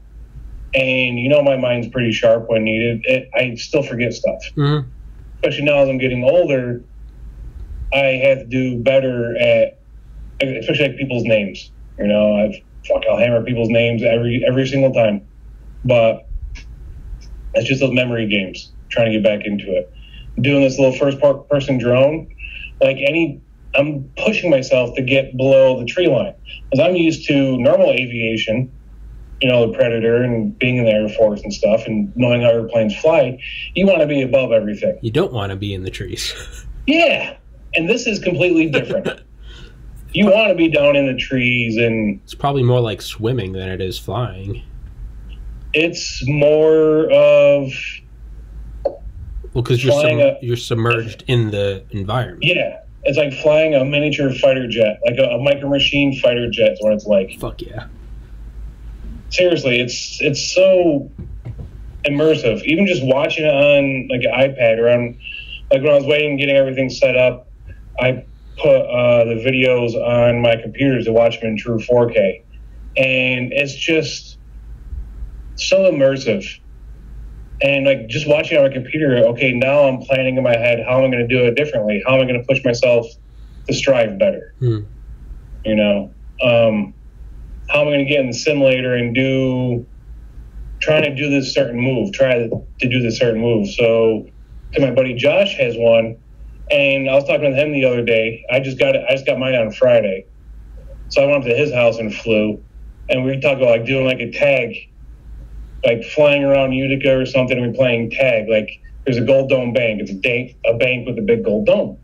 and my mind's pretty sharp when needed, I still forget stuff. Especially now as I'm getting older, I have to do better at, especially like people's names. I'll hammer people's names every single time. But it's just those memory games, trying to get back into it. Doing this little first-person drone, I'm pushing myself to get below the tree line. Because I'm used to normal aviation, the Predator and being in the Air Force and stuff and knowing how airplanes fly. You want to be above everything. You don't want to be in the trees. Yeah. And this is completely different. You want to be down in the trees, and it's probably more like swimming than it is flying. It's more of... Well, because you're submerged in the environment. Yeah. It's like flying a miniature fighter jet, like a micro machine fighter jet is what it's like. Fuck yeah. Seriously, it's so immersive. Even just watching it on like an iPad or on, like when I was waiting, getting everything set up, I put the videos on my computer to watch them in true 4K. And it's just so immersive. And like just watching on my computer, okay, now I'm planning in my head, how am I going to do it differently? How am I going to push myself to strive better? How am I going to get in the simulator and trying to do this certain move, So my buddy Josh has one, and I was talking with him the other day. I just got mine on Friday. So I went up to his house and flew, and we talked about like doing like a tag, like flying around Utica or something, and we're playing tag. Like there's a gold dome bank. It's a bank with a big gold dome.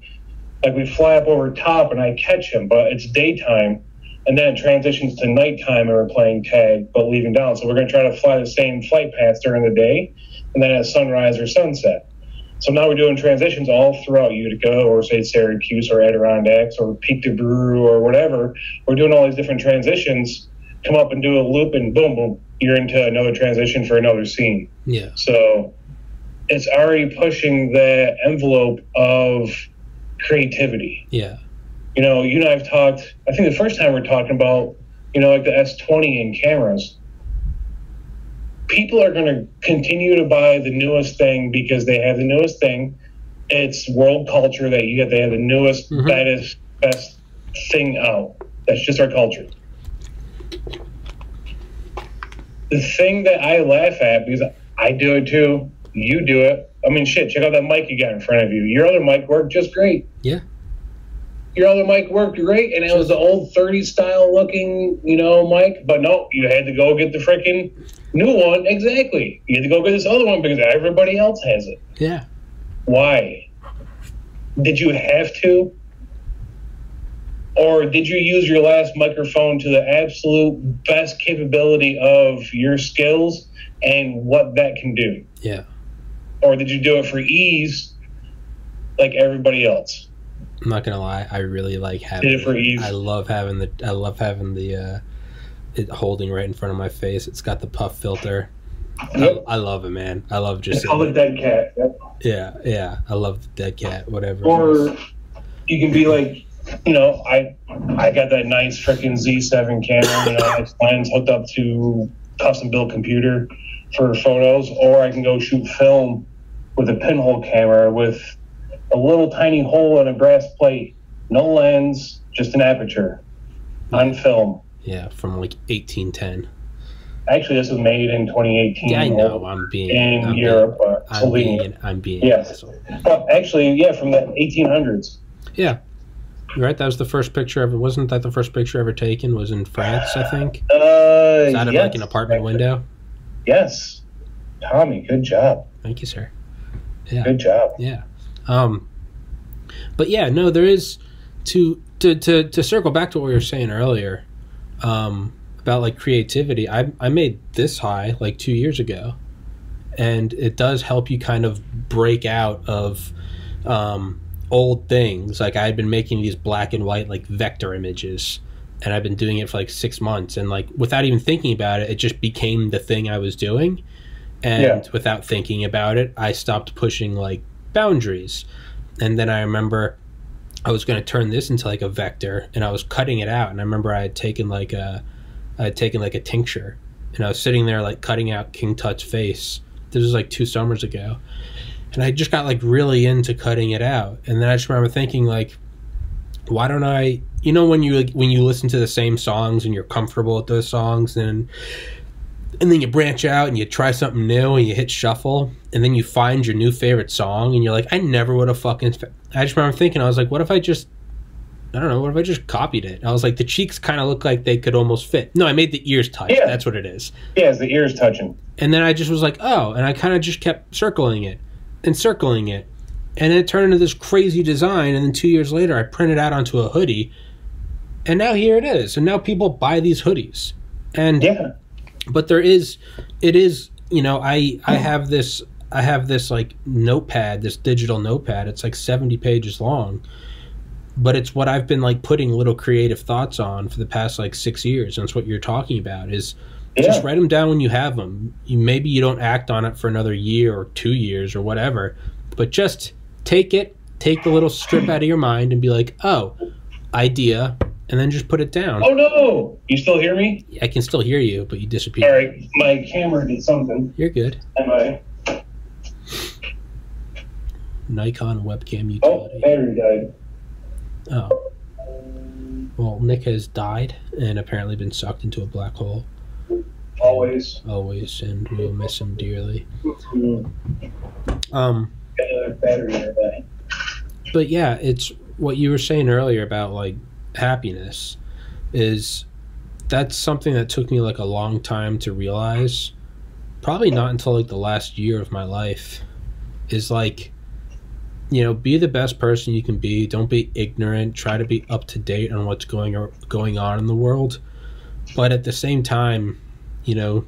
Like we fly up over top and I catch him, but it's daytime. And then it transitions to nighttime and we're playing tag, but leaving down. So we're going to try to fly the same flight paths during the day and then at sunrise or sunset. So now we're doing transitions all throughout Utica or say Syracuse or Adirondacks or Peak to Brew or whatever. We're doing all these different transitions, come up and do a loop and boom, boom, you're into another transition for another scene. Yeah. So it's already pushing the envelope of creativity. Yeah. You and I have talked, I think the first time we're talking about, like the S20 in cameras. People are going to continue to buy the newest thing because they have the newest thing. It's world culture that they have the newest, best thing out. That's just our culture. The thing that I laugh at, because I do it too, you do it. I mean, shit, check out that mic you got in front of you. Your other mic worked just great. Yeah. Your other mic worked great, and it was the old 30s style looking, mic. But no, you had to go get the freaking new one. Exactly. You had to go get this other one because everybody else has it. Yeah. Why? Did you have to? Or did you use your last microphone to the absolute best capability of your skills and what that can do? Yeah. Or did you do it for ease like everybody else? I'm not gonna lie, I really like having did it for ease. I love having the it holding right in front of my face. It's got the puff filter. Yep. I love it, man. I love just call it dead cat. Yep. Yeah. I love the dead cat, whatever. Or you can be like, you know, I got that nice freaking Z7 camera, you know, nice lens hooked up to custom built computer for photos, or I can go shoot film with a pinhole camera with a little tiny hole in a brass plate, no lens, just an aperture on film. Yeah, from like 1810. Actually, this was made in 2018. Yeah, I know. I'm being Europe. I'm being yes. Well, actually, yeah, from the 1800s. Yeah. You're right. That was the first picture ever. Wasn't that the first picture ever taken? Was in France, I think. Out of like an apartment window. Yes. Tommy, good job. Thank you, sir. Yeah. Good job. Yeah. But yeah, no, there is to circle back to what we were saying earlier. About like creativity. I made this high like 2 years ago, and it does help you kind of break out of old things. Like I'd been making these black and white like vector images, and I've been doing it for like 6 months, and like without even thinking about it, it just became the thing I was doing. And without thinking about it, I stopped pushing like boundaries. And then I remember I was going to turn this into like a vector, and I was cutting it out, and I remember I had taken like a tincture, and I was sitting there like cutting out King Tut's face. This was like 2 summers ago, and I just got like really into cutting it out. And then I just remember thinking like, why don't I, you know, when you listen to the same songs and you're comfortable with those songs, and then you branch out and you try something new and you hit shuffle, and then you find your new favorite song, and you're like, I never would have fucking. I just remember thinking, I was like, what if I just copied it? I was like, the cheeks kind of look like they could almost fit. No, I made the ears touch. Yeah. That's what it is. Yeah, it's the ears touching. And then I just was like, oh, and I kind of just kept circling it. And then it turned into this crazy design, and then 2 years later, I printed out onto a hoodie, and now here it is. And now people buy these hoodies. And yeah. But it is, you know, I have this like notepad, this digital notepad. It's like 70 pages long. But it's what I've been like putting little creative thoughts on for the past like 6 years. And it's what you're talking about is just write them down when you have them. Maybe you don't act on it for another year or 2 years or whatever, but just take the little strip out of your mind and be like, oh, idea, and then just put it down. Oh no! You still hear me? I can still hear you, but you disappeared. All right, my camera did something. You're good. Am I? Nikon webcam utility. Oh, battery died. Oh. Well, Nick has died and apparently been sucked into a black hole. Always, and we'll miss him dearly. Battery died. But yeah, it's what you were saying earlier about like happiness is that's something that took me like a long time to realize. Probably not until like the last year of my life. Is like, you know, be the best person you can be. Don't be ignorant. Try to be up to date on what's going on in the world. But at the same time, you know,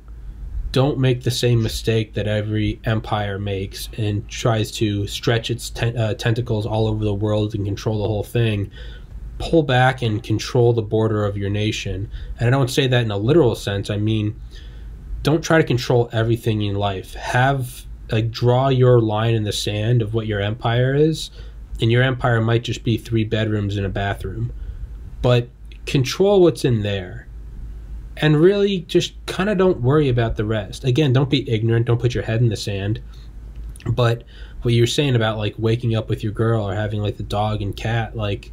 don't make the same mistake that every empire makes and tries to stretch its tentacles all over the world and control the whole thing. Pull back and control the border of your nation. And I don't say that in a literal sense. I mean, don't try to control everything in life. Draw your line in the sand of what your empire is, and your empire might just be 3 bedrooms and a bathroom, but control what's in there, and really just kind of don't worry about the rest. Again, don't be ignorant, don't put your head in the sand, but what you're saying about like waking up with your girl or having like the dog and cat, like,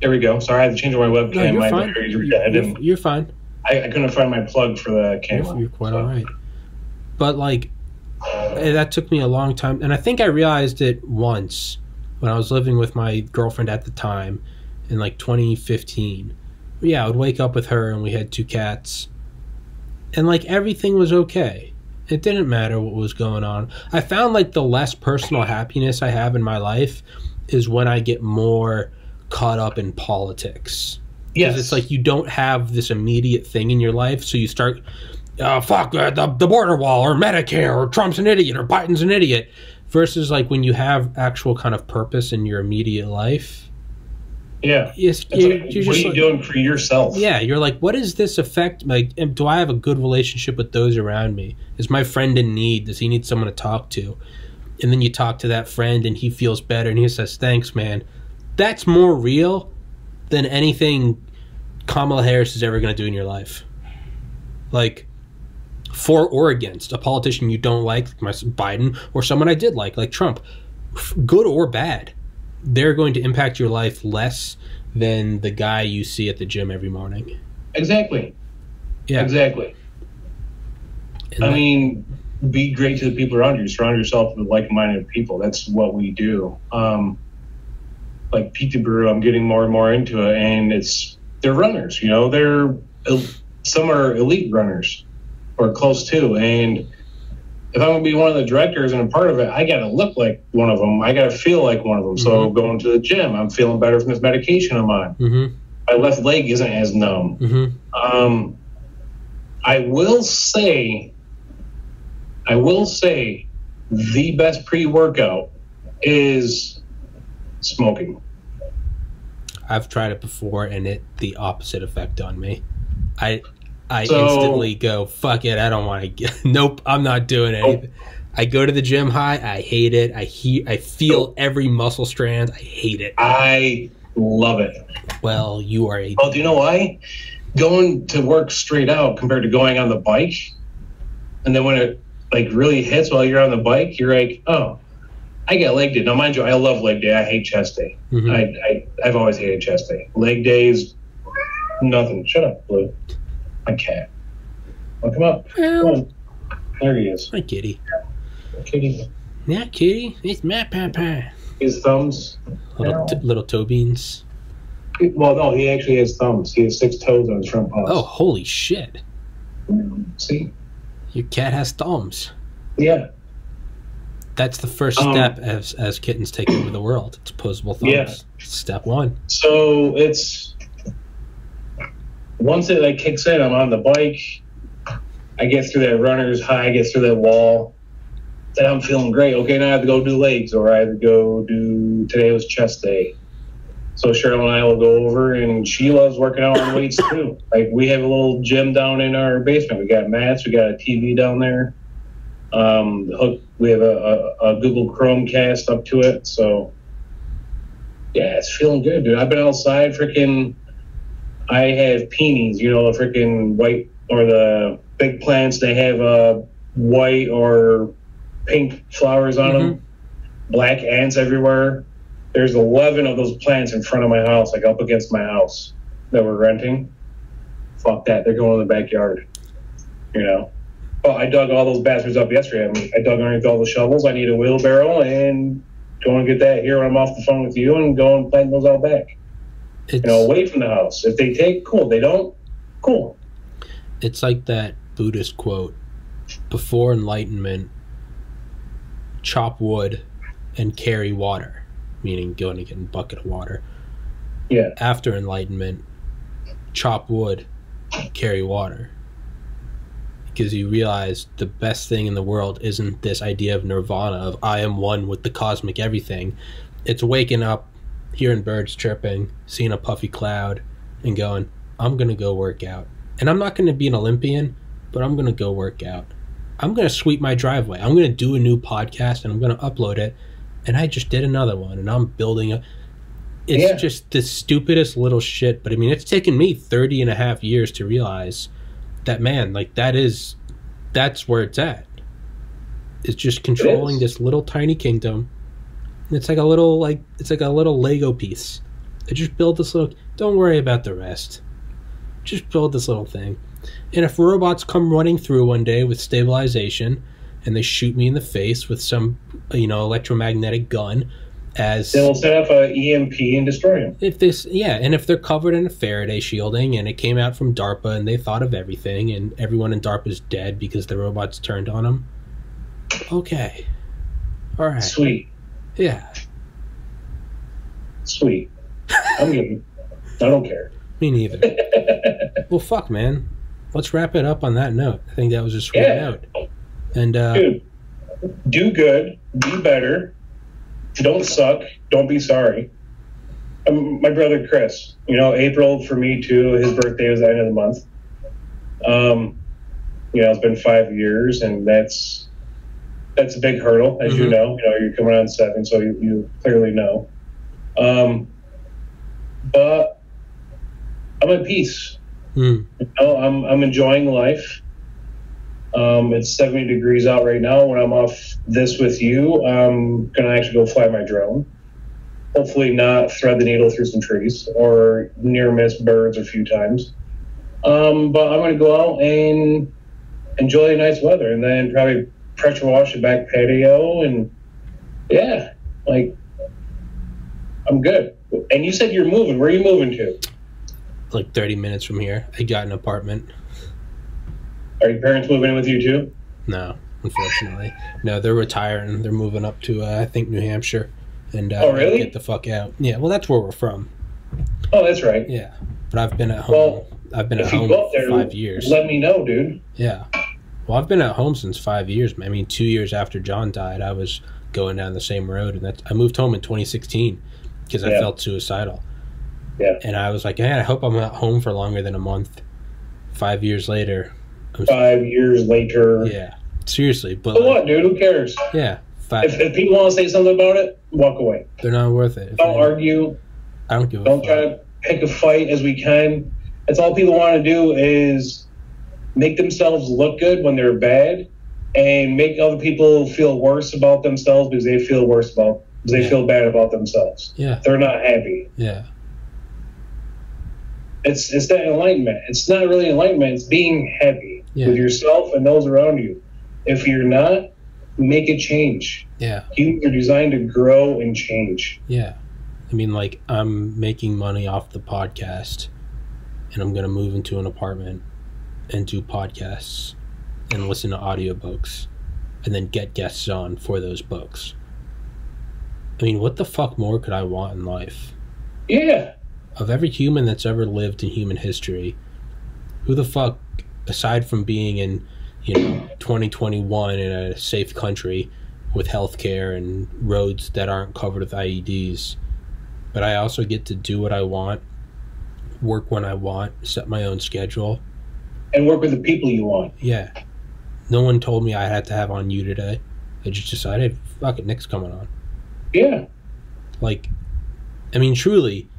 there we go. Sorry, I had to change my webcam. No, you're fine. You're fine. I couldn't find my plug for the camera. You're quite all right. But like, that took me a long time, and I think I realized it once when I was living with my girlfriend at the time in like 2015. Yeah, I would wake up with her and we had 2 cats, and like everything was okay. It didn't matter what was going on. I found like the less personal happiness I have in my life is when I get more caught up in politics. Yes. It's like you don't have this immediate thing in your life, so you start, the border wall, or Medicare, or Trump's an idiot, or Biden's an idiot, versus like when you have actual kind of purpose in your immediate life. Yeah. You're what are you doing for yourself? Yeah, you're like, what does this affect? Like, do I have a good relationship with those around me? Is my friend in need? Does he need someone to talk to? And then you talk to that friend and he feels better and he says, thanks, man. That's more real than anything Kamala Harris is ever going to do in your life. Like, for or against a politician you don't like Biden, or someone I did like Trump, good or bad, they're going to impact your life less than the guy you see at the gym every morning. Exactly. Yeah. Exactly. I mean, be great to the people around you. Surround yourself with like-minded people. That's what we do. Like Peterborough, I'm getting more and more into it, and they're runners. You know, some are elite runners or close to, and if I'm going to be one of the directors and a part of it, I got to look like one of them. I got to feel like one of them. Mm-hmm. So going to the gym, I'm feeling better from this medication I'm on. Mm-hmm. My left leg isn't as numb. Mm-hmm. I will say the best pre-workout is smoking. I've tried it before, and the opposite effect on me. I instantly go, fuck it, I don't want to get... Nope, I'm not doing anything. I go to the gym high, I hate it. I feel every muscle strand, I hate it. I love it. Well, you are a... Well, do you know why? Going to work straight out compared to going on the bike, and then when it like really hits while you're on the bike, you're like, oh, I got leg day. Now, mind you, I love leg day. I hate chest day. Mm-hmm. I've always hated chest day. Leg days, nothing. Shut up, Blue. My cat. Well, come up. Come on. There he is. Hi, kitty. Kitty. Yeah, kitty. It's my papa. His thumbs. Little toe beans. Well, no, he actually has thumbs. He has 6 toes on his front paws. Oh, holy shit. See? Your cat has thumbs. Yeah. That's the first step as kittens take over the world. It's opposable thumbs. Yeah. Step 1. So it's... Once it like kicks in, I'm on the bike. I get through that runner's high, I get through that wall. Then I'm feeling great. Okay, now I have to go do legs, or I have to go do... Today was chest day. So Cheryl and I will go over, and she loves working out on weights too. Like, we have a little gym down in our basement. We got mats, we got a TV down there. We have a Google Chromecast up to it. So yeah, it's feeling good, dude. I've been outside I have peonies, you know, the freaking white, or the big plants. They have white or pink flowers on them. Black ants everywhere. There's 11 of those plants in front of my house, like up against my house, that we're renting. Fuck that. They're going in the backyard. You know? Well, I dug all those bastards up yesterday. I dug underneath all the shovels. I need a wheelbarrow, and go and get that here when I'm off the phone with you, and go and plant those out back. Away from the house. If they take, cool. They don't, cool. It's like that Buddhist quote: before enlightenment, chop wood and carry water. Meaning going to get a bucket of water. Yeah. After enlightenment, chop wood, carry water. Because you realize the best thing in the world isn't this idea of nirvana, of I am one with the cosmic everything. It's waking up, hearing birds chirping, seeing a puffy cloud, and going, I'm going to go work out. And I'm not going to be an Olympian, but I'm going to go work out. I'm going to sweep my driveway. I'm going to do a new podcast, and I'm going to upload it. And I just did another one, and I'm building It's just the stupidest little shit. But, I mean, it's taken me 30 and a half years to realize that, man, like, that's where it's at. It's just controlling this little tiny kingdom. It's like a little Lego piece. I just build this little... Don't worry about the rest. Just build this little thing. And if robots come running through one day with stabilization... and they shoot me in the face with some, electromagnetic gun, they'll set up an EMP and destroy them. And if they're covered in a Faraday shielding, and it came out from DARPA, and they thought of everything, and everyone in DARPA is dead because the robots turned on them. Okay, all right, sweet, yeah, sweet. I'm good. I don't care. Me neither. Well, fuck, man. Let's wrap it up on that note. I think that was a sweet note. And dude, do good, be better. Don't suck. Don't be sorry. My brother Chris, April for me too. His birthday was the end of the month. It's been 5 years, and that's a big hurdle, as you know. You're coming on 7, so you clearly know. But I'm at peace. I'm enjoying life. It's 70 degrees out right now. When I'm off this with you, I'm going to actually go fly my drone. Hopefully not thread the needle through some trees or near miss birds a few times. But I'm going to go out and enjoy the nice weather, and then probably pressure wash the back patio. And I'm good. And you said you're moving. Where are you moving to? Like 30 minutes from here. I got an apartment. Are your parents moving in with you too? No, unfortunately. No, they're retiring. They're moving up to, I think, New Hampshire. And really? Get the fuck out. Yeah, well, that's where we're from. Oh, that's right. Yeah, but I've been at home. Well, I've been at home for 5 years. Let me know, dude. Yeah. Well, I've been at home since 5 years. I mean, 2 years after John died, I was going down the same road, and I moved home in 2016 because I felt suicidal. Yeah. And I was like, I hope I'm not home for longer than a month. 5 years later. 5 years later. Yeah. Seriously. But what, dude? Who cares? Yeah. If people want to say something about it, walk away. They're not worth it. Don't argue. I don't give a fuck. Don't try to pick a fight as we can. That's all people want to do is make themselves look good when they're bad and make other people feel worse about themselves because they feel feel bad about themselves. Yeah. They're not happy. Yeah. It's that enlightenment. It's not really enlightenment. It's being happy with yourself and those around you. If you're not, make a change. Yeah. Humans are designed to grow and change. Yeah. I mean, like, I'm making money off the podcast, and I'm going to move into an apartment and do podcasts and listen to audiobooks and then get guests on for those books. I mean, what the fuck more could I want in life? Yeah. Of every human that's ever lived in human history, who the fuck, aside from being in 2021 in a safe country with healthcare and roads that aren't covered with IEDs, but I also get to do what I want, work when I want, set my own schedule, and work with the people you want. Yeah. No one told me I had to have on you today. I just decided, fuck it, Nick's coming on. Yeah. Like, I mean, truly,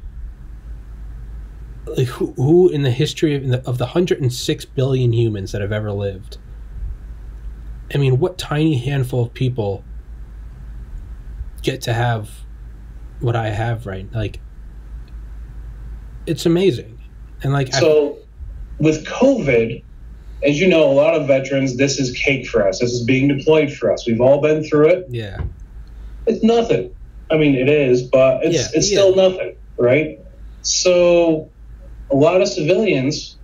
like, who in the history of the 106 billion humans that have ever lived, I mean, what tiny handful of people get to have what I have, right? Like, it's amazing. And like, so with COVID, as you know, a lot of veterans, this is cake for us. This is being deployed for us. We've all been through it. Yeah. It's nothing. I mean, it is, but it's still nothing, right? So a lot of civilians,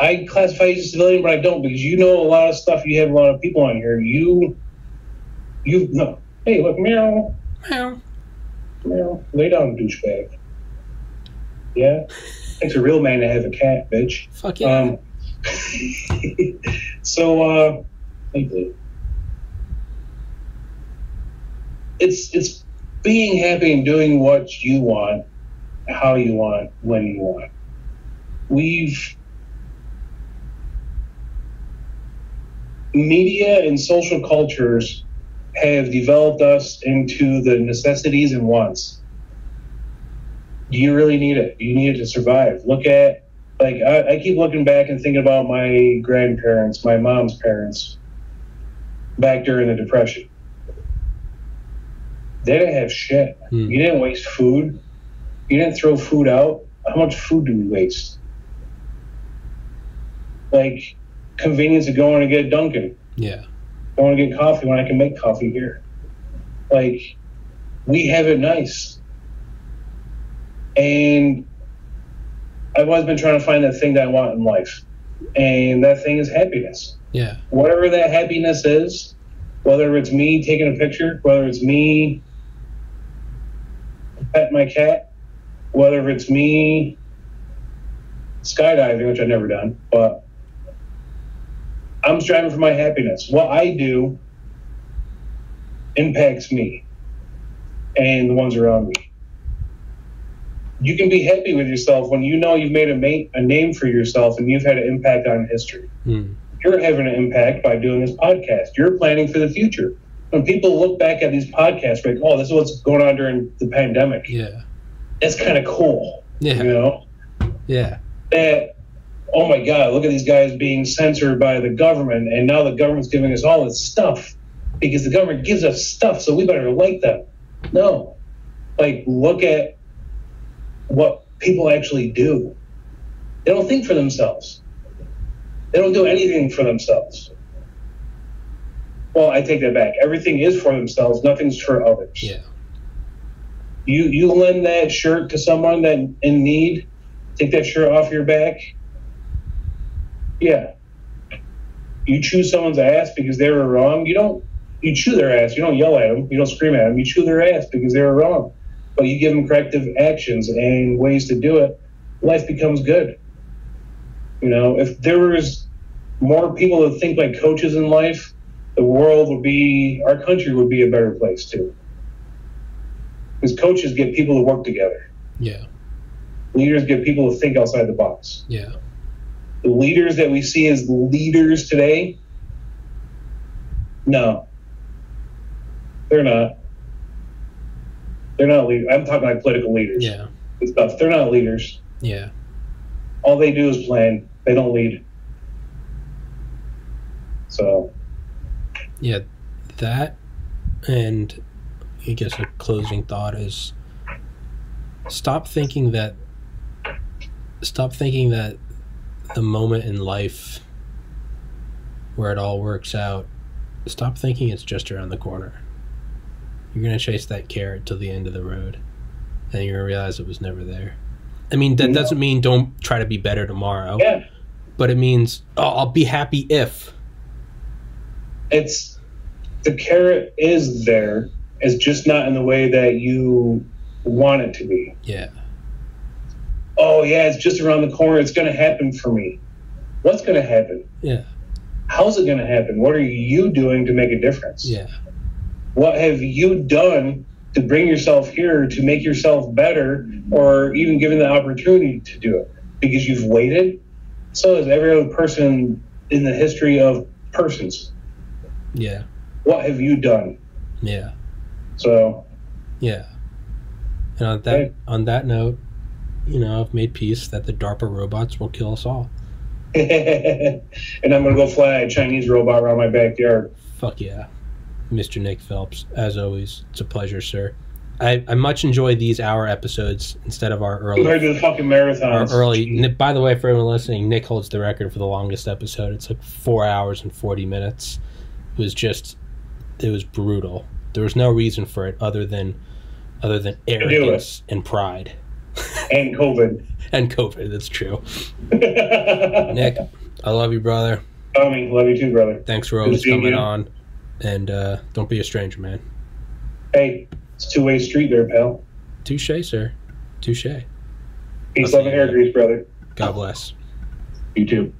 I classify you as a civilian, but I don't, because you know a lot of stuff. You have a lot of people on here. You know. Hey, look, meow. Meow. Meow. Lay down, douchebag. Yeah? Takes a real man to have a cat, bitch. Fuck yeah. So, it's being happy and doing what you want, how you want, when you want. Media and social cultures have developed us into the necessities and wants. Do you really need it? Do you need it to survive? Look at, like, I keep looking back and thinking about my grandparents, my mom's parents, back during the Depression. They didn't have shit. You didn't waste food. You didn't throw food out. How much food do we waste? Like, convenience of going to get Dunkin'. Yeah. Going to get coffee when I can make coffee here. Like, we have it nice. And I've always been trying to find that thing that I want in life. And that thing is happiness. Yeah. Whatever that happiness is, whether it's me taking a picture, whether it's me pet my cat, whether it's me skydiving, which I've never done, but I'm striving for my happiness. What I do impacts me and the ones around me. You can be happy with yourself when you know you've made a name for yourself and you've had an impact on history. You're having an impact by doing this podcast. You're planning for the future. When people look back at these podcasts, like, oh, this is what's going on during the pandemic. Yeah. That's kind of cool. Yeah. You know? Yeah. That, oh my God, look at these guys being censored by the government, and now the government's giving us all this stuff because the government gives us stuff, so we better like them. No. Like, look at what people actually do. They don't think for themselves. They don't do anything for themselves. Well, I take that back. Everything is for themselves. Nothing's for others. Yeah. You lend that shirt to someone that in need, take that shirt off your back. Yeah. You chew someone's ass because they were wrong. You chew their ass. You don't yell at them. You don't scream at them. You chew their ass because they were wrong. But you give them corrective actions and ways to do it. Life becomes good. You know, if there was more people that think like coaches in life, the world would be, our country would be a better place too. Because coaches get people to work together. Yeah. Leaders get people to think outside the box. Yeah. The leaders that we see as leaders today, no. They're not. They're not leaders. I'm talking like political leaders. Yeah. And stuff. They're not leaders. Yeah. All they do is plan. They don't lead. So. Yeah, that, and I guess a closing thought is stop thinking that the moment in life where it all works out, stop thinking it's just around the corner. You're going to chase that carrot till the end of the road, and you're going to realize it was never there. I mean, that doesn't mean don't try to be better tomorrow. Yeah. But it means, I'll be happy if. It's, the carrot is there. It's just not in the way that you want it to be. Yeah. Oh, yeah, it's just around the corner. It's going to happen for me. What's going to happen? Yeah. How's it going to happen? What are you doing to make a difference? Yeah. What have you done to bring yourself here, to make yourself better, or even given the opportunity to do it? Because you've waited? So has every other person in the history of persons. Yeah. What have you done? Yeah. So. Yeah. And on that note, you know, I've made peace that the DARPA robots will kill us all. And I'm going to go fly a Chinese robot around my backyard. Fuck yeah. Mr. Nic Phelps, as always, it's a pleasure, sir. I much enjoy these hour episodes instead of our early. Compared to the fucking marathons. Our early. By the way, for everyone listening, Nick holds the record for the longest episode. It's like 4 hours and 40 minutes. It was brutal. There was no reason for it other than arrogance and pride. And COVID. And COVID, that's true. Nick, I love you, brother. Tommy, love you too, brother. Thanks for always coming on. And don't be a stranger, man. Hey, it's a two-way street there, pal. Touche, sir. Touche. Peace, love, and hair grease, brother. God bless. You too.